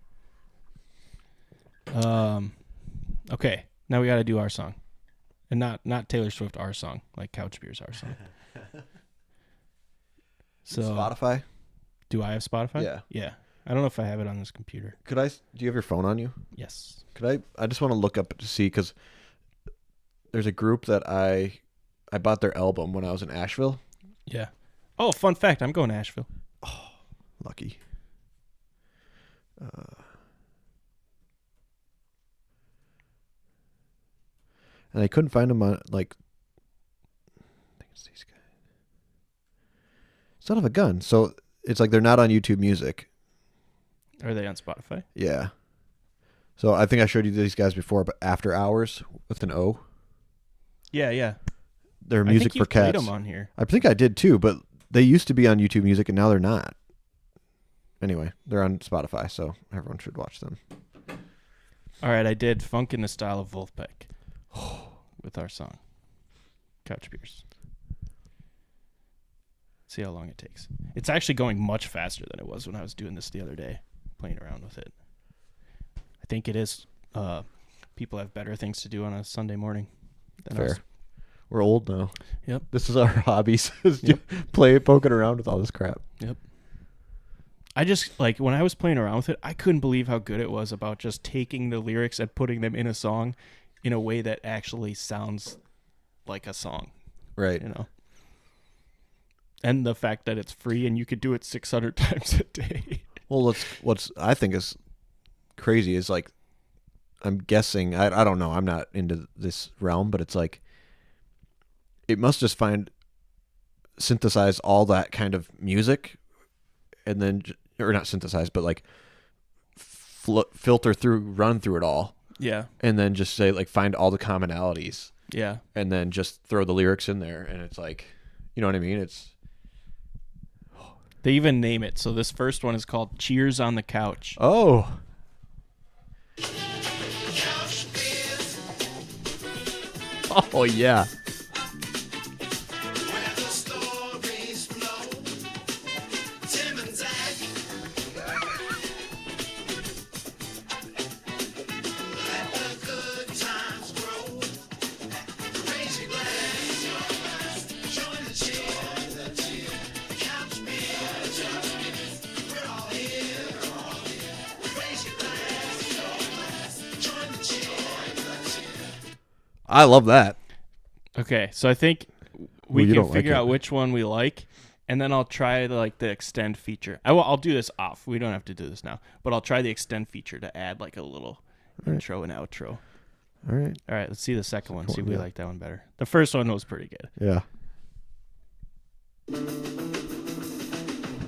Okay, now we got to do our song, and not Taylor Swift, our song, like Couch Beers, our song. So Spotify. do I have Spotify? Yeah. Yeah. I don't know if I have it on this computer. Do you have your phone on you? Yes. I just want to look up to see, because there's a group that I bought their album when I was in Asheville. Yeah. Oh, fun fact, I'm going to Asheville. Lucky. And I couldn't find them on, like, I think it's these guys. Son of a gun. So it's like they're not on YouTube Music. Are they on Spotify? Yeah. So I think I showed you these guys before, but After Hours with an O. Yeah, yeah. They're I music think for you've played cats. them on here. I think I did too, but they used to be on YouTube Music and now they're not. Anyway, they're on Spotify, so everyone should watch them. All right, I did Funk in the Style of Wolfpack with our song, Couch Beers. See how long it takes. It's actually going much faster than it was when I was doing this the other day, playing around with it. I think it is. People have better things to do on a Sunday morning than us. Fair. We're old now. Yep. This is our hobbies. Is Yep. poking around with all this crap. Yep. I just, like, when I was playing around with it, I couldn't believe how good it was about just taking the lyrics and putting them in a song in a way that actually sounds like a song, Right. you know? And the fact that it's free and you could do it 600 times a day. Well, what's I think is crazy is, like, I'm guessing, I don't know, I'm not into this realm, but it's like, it must just synthesize all that kind of music, and then, or not synthesize, but like filter through, run through it all, Yeah. and then just say, like, find all the commonalities, Yeah. and then just throw the lyrics in there, and it's like, you know what I mean? It's They even name it. So this first one is called Cheers on the Couch. oh. Oh yeah. Where the stories flow. Tim and Zach. Let the good times grow. Raise your glass. Join the cheer. Couch beers. We're all here. Raise your glass. Join the cheer. I love that. Okay, so I think we you can don't like figure it. out which one we like, and then I'll try the extend feature. I'll do this off. We don't have to do this now, but I'll try the extend feature to add like a little intro and outro. All right. All right, let's see the second one. See if we yeah. like that one better. The first one was pretty good. Yeah.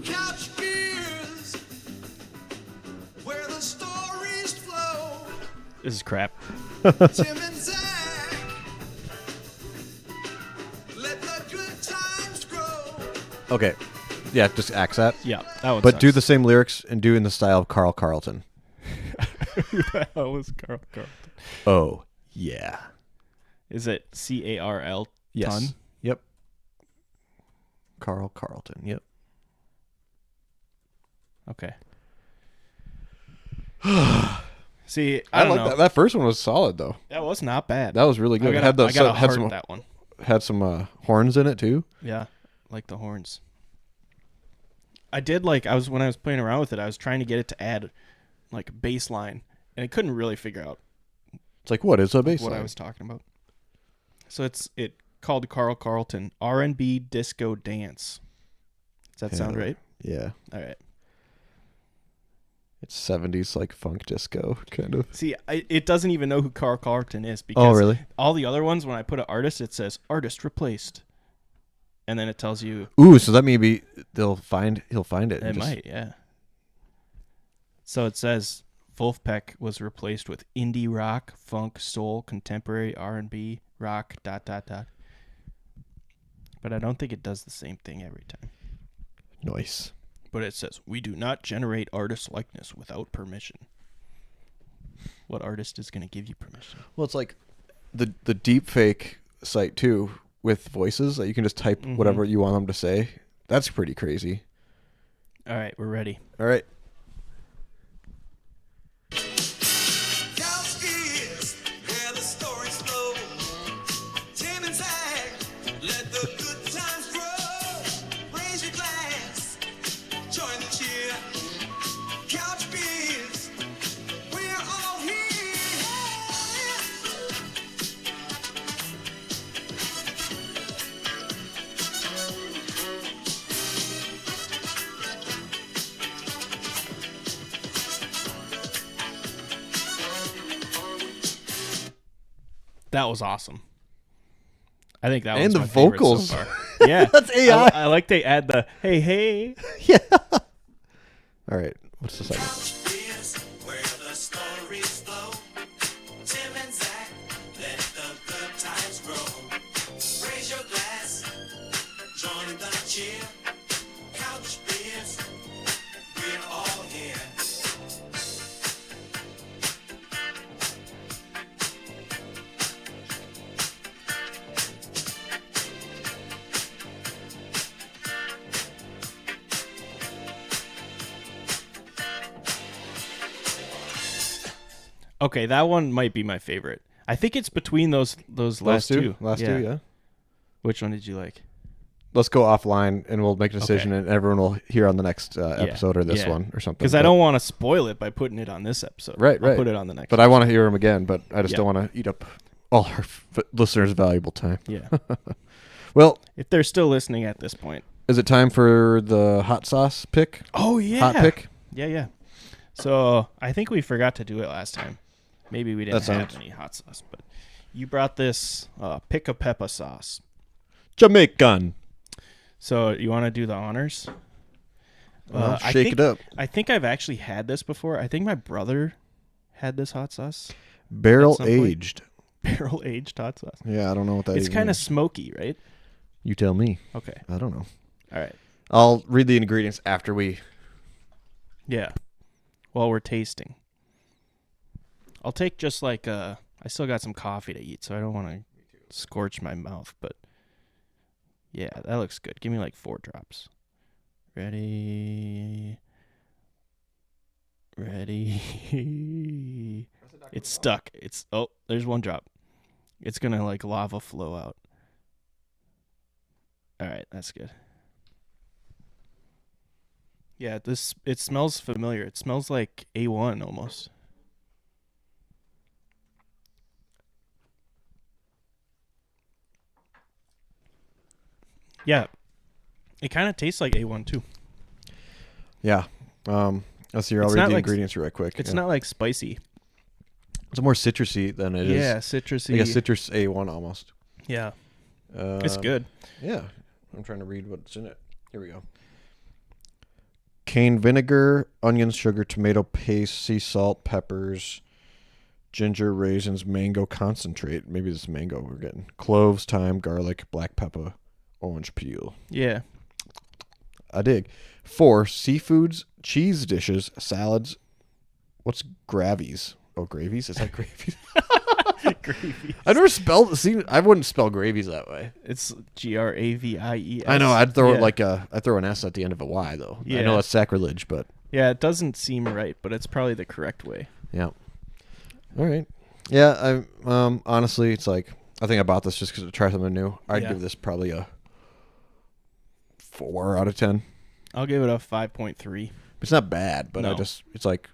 Couch beers, where the stories flow. This is crap. Tim and Zach, let the good times grow. Okay. Yeah, just axe that. Yeah, that one. But do the same lyrics and do in the style of Carl Carlton. Who the hell was Carl Carlton? Oh, yeah. Is it CARL? Yes. Ton? Yep. Carl Carlton. Yep. Okay. See, I like don't know. that first one was solid though. That was not bad. That was really good. I Had gotta had heart some that one. had some horns in it too. Yeah, like the horns. I did when I was playing around with it, I was trying to get it to add like bass line, and I couldn't really figure out. It's like, what is a bass what line? I was talking about. So it called Carl Carlton R&B Disco Dance. Does that sound right? Yeah. All right. It's 70s like funk disco kind of. See, it doesn't even know who Carl Carlton is because really? all the other ones, when I put an artist, it says artist replaced, and then it tells you. Ooh, so that maybe he'll find it. It might, yeah. So it says Wolfpack was replaced with indie rock, funk, soul, contemporary R&B, rock, ... But I don't think it does the same thing every time. Nice. But it says, we do not generate artist likeness without permission. What artist is going to give you permission? Well, it's like the deep fake site too with voices that you can just type whatever you want them to say. That's pretty crazy. All right, we're ready. All right. That was awesome. I think that was and the my favorite vocals. so far. Yeah, that's AI. I like they add the hey. Yeah. All right. What's the second? Okay, that one might be my favorite. I think it's between those last two. Last two, yeah. Which one did you like? Let's go offline and we'll make a decision, and everyone will hear on the next episode or this one or something. Because I don't want to spoil it by putting it on this episode. Right. I'll put it on the next. But I want to hear them again. But I just don't want to eat up all our listeners' valuable time. Yeah. Well, if they're still listening at this point, is it time for the hot sauce pick? Oh yeah, hot pick. Yeah. So I think we forgot to do it last time. Maybe we didn't have any hot sauce, but you brought this pick a pepper sauce. Jamaican. So you want to do the honors? Shake it up. I think I've actually had this before. I think my brother had this hot sauce. Barrel aged. Barrel aged hot sauce. Yeah, I don't know what that is. It's kind of smoky, right? You tell me. Okay. I don't know. All right. I'll read the ingredients after we. Yeah. While we're tasting. I'll take just like I still got some coffee to eat, so I don't want to scorch my mouth, but yeah, that looks good. Give me like 4 drops. Ready. It's stuck. There's 1 drop. It's going to like lava flow out. All right, that's good. Yeah, it smells familiar. It smells like A1 almost. Yeah, it kind of tastes like A1 too. Yeah. Let's see. I'll read the ingredients real quick. It's not like spicy. It's more citrusy than it is. Yeah, citrusy. Like a citrus A1 almost. Yeah. It's good. Yeah. I'm trying to read what's in it. Here we go. Cane vinegar, onions, sugar, tomato paste, sea salt, peppers, ginger, raisins, mango concentrate. Maybe this is mango we're getting. Cloves, thyme, garlic, black pepper, orange peel. Yeah. I dig. 4, seafoods, cheese dishes, salads. What's gravies? Oh, gravies? Is that gravies? Gravies. I never spelled. See, I wouldn't spell gravies that way. It's Gravies. I know. I'd throw it like I'd throw an S at the end of a Y though. Yeah. I know that's sacrilege, but yeah, it doesn't seem right, but it's probably the correct way. yeah. All right. Yeah. I honestly, it's like I think I bought this just because to try something new. I'd give this probably a 4 out of 10. I'll give it a 5.3. It's not bad, but No. it's like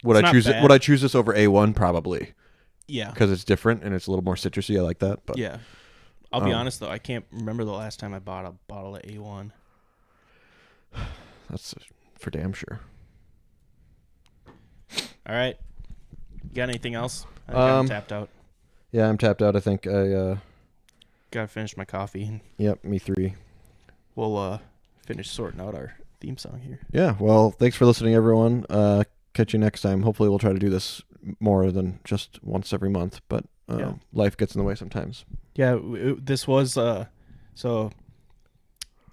would I choose it? Would I choose this over A1? Probably. Yeah. Because it's different and it's a little more citrusy. I like that. But yeah. I'll be honest though, I can't remember the last time I bought a bottle of A1. That's for damn sure. All right. You got anything else? I'm tapped out. Yeah, I'm tapped out. I think I Gotta finish my coffee. Yep, me 3. We'll finish sorting out our theme song here. Yeah, well, thanks for listening, everyone. Catch you next time. Hopefully we'll try to do this more than just once every month, but life gets in the way sometimes. Yeah, this was so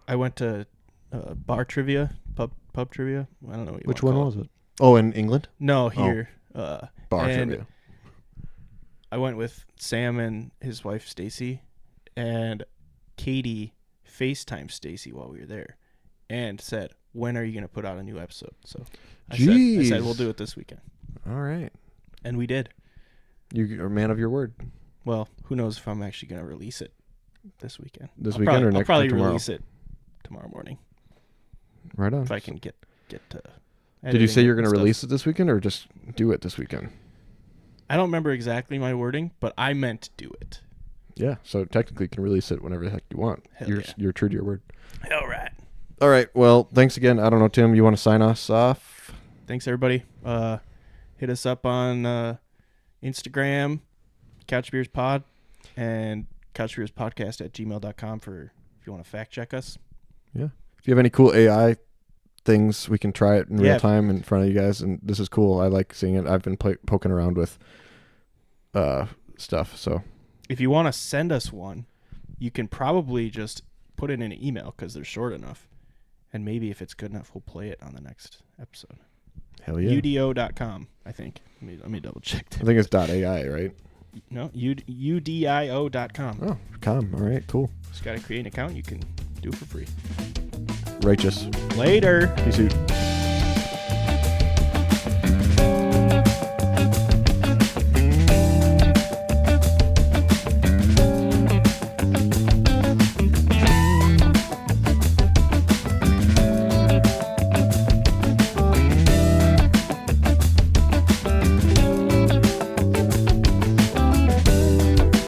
I went to bar trivia, pub trivia. I don't know what you Which want to one call was it? Oh, in England? No, here. Bar and trivia. I went with Sam and his wife Stacy, and Katie FaceTimed Stacy while we were there and said, "When are you going to put out a new episode?" So I said we'll do it this weekend. All right. And we did. You're a man of your word. Well, who knows if I'm actually going to release it this weekend. This I'll weekend probably, or next I'll probably tomorrow? release it tomorrow morning Right on. if I can get to Did you say you're going to stuff. release it this weekend or just do it this weekend? I don't remember exactly my wording, but I meant do it. Yeah, so technically you can release it whenever the heck you want. Hell yeah. You're true to your word. All right. All right, well, thanks again. I don't know, Tim, you want to sign us off? Thanks, everybody. Hit us up on Instagram, Couch Beers Pod, and couchbeerspodcast@gmail.com for if you want to fact check us. Yeah. If you have any cool AI things, we can try it in real time in front of you guys, and this is cool. I like seeing it. I've been poking around with stuff, so. If you want to send us one, you can probably just put it in an email because they're short enough. And maybe if it's good enough, we'll play it on the next episode. Hell yeah. UDO.com, I think. Let me double check that. I think it's .ai, right? No, UDIO.com. Oh, com. All right, cool. Just got to create an account. You can do it for free. Righteous. Later. Peace out.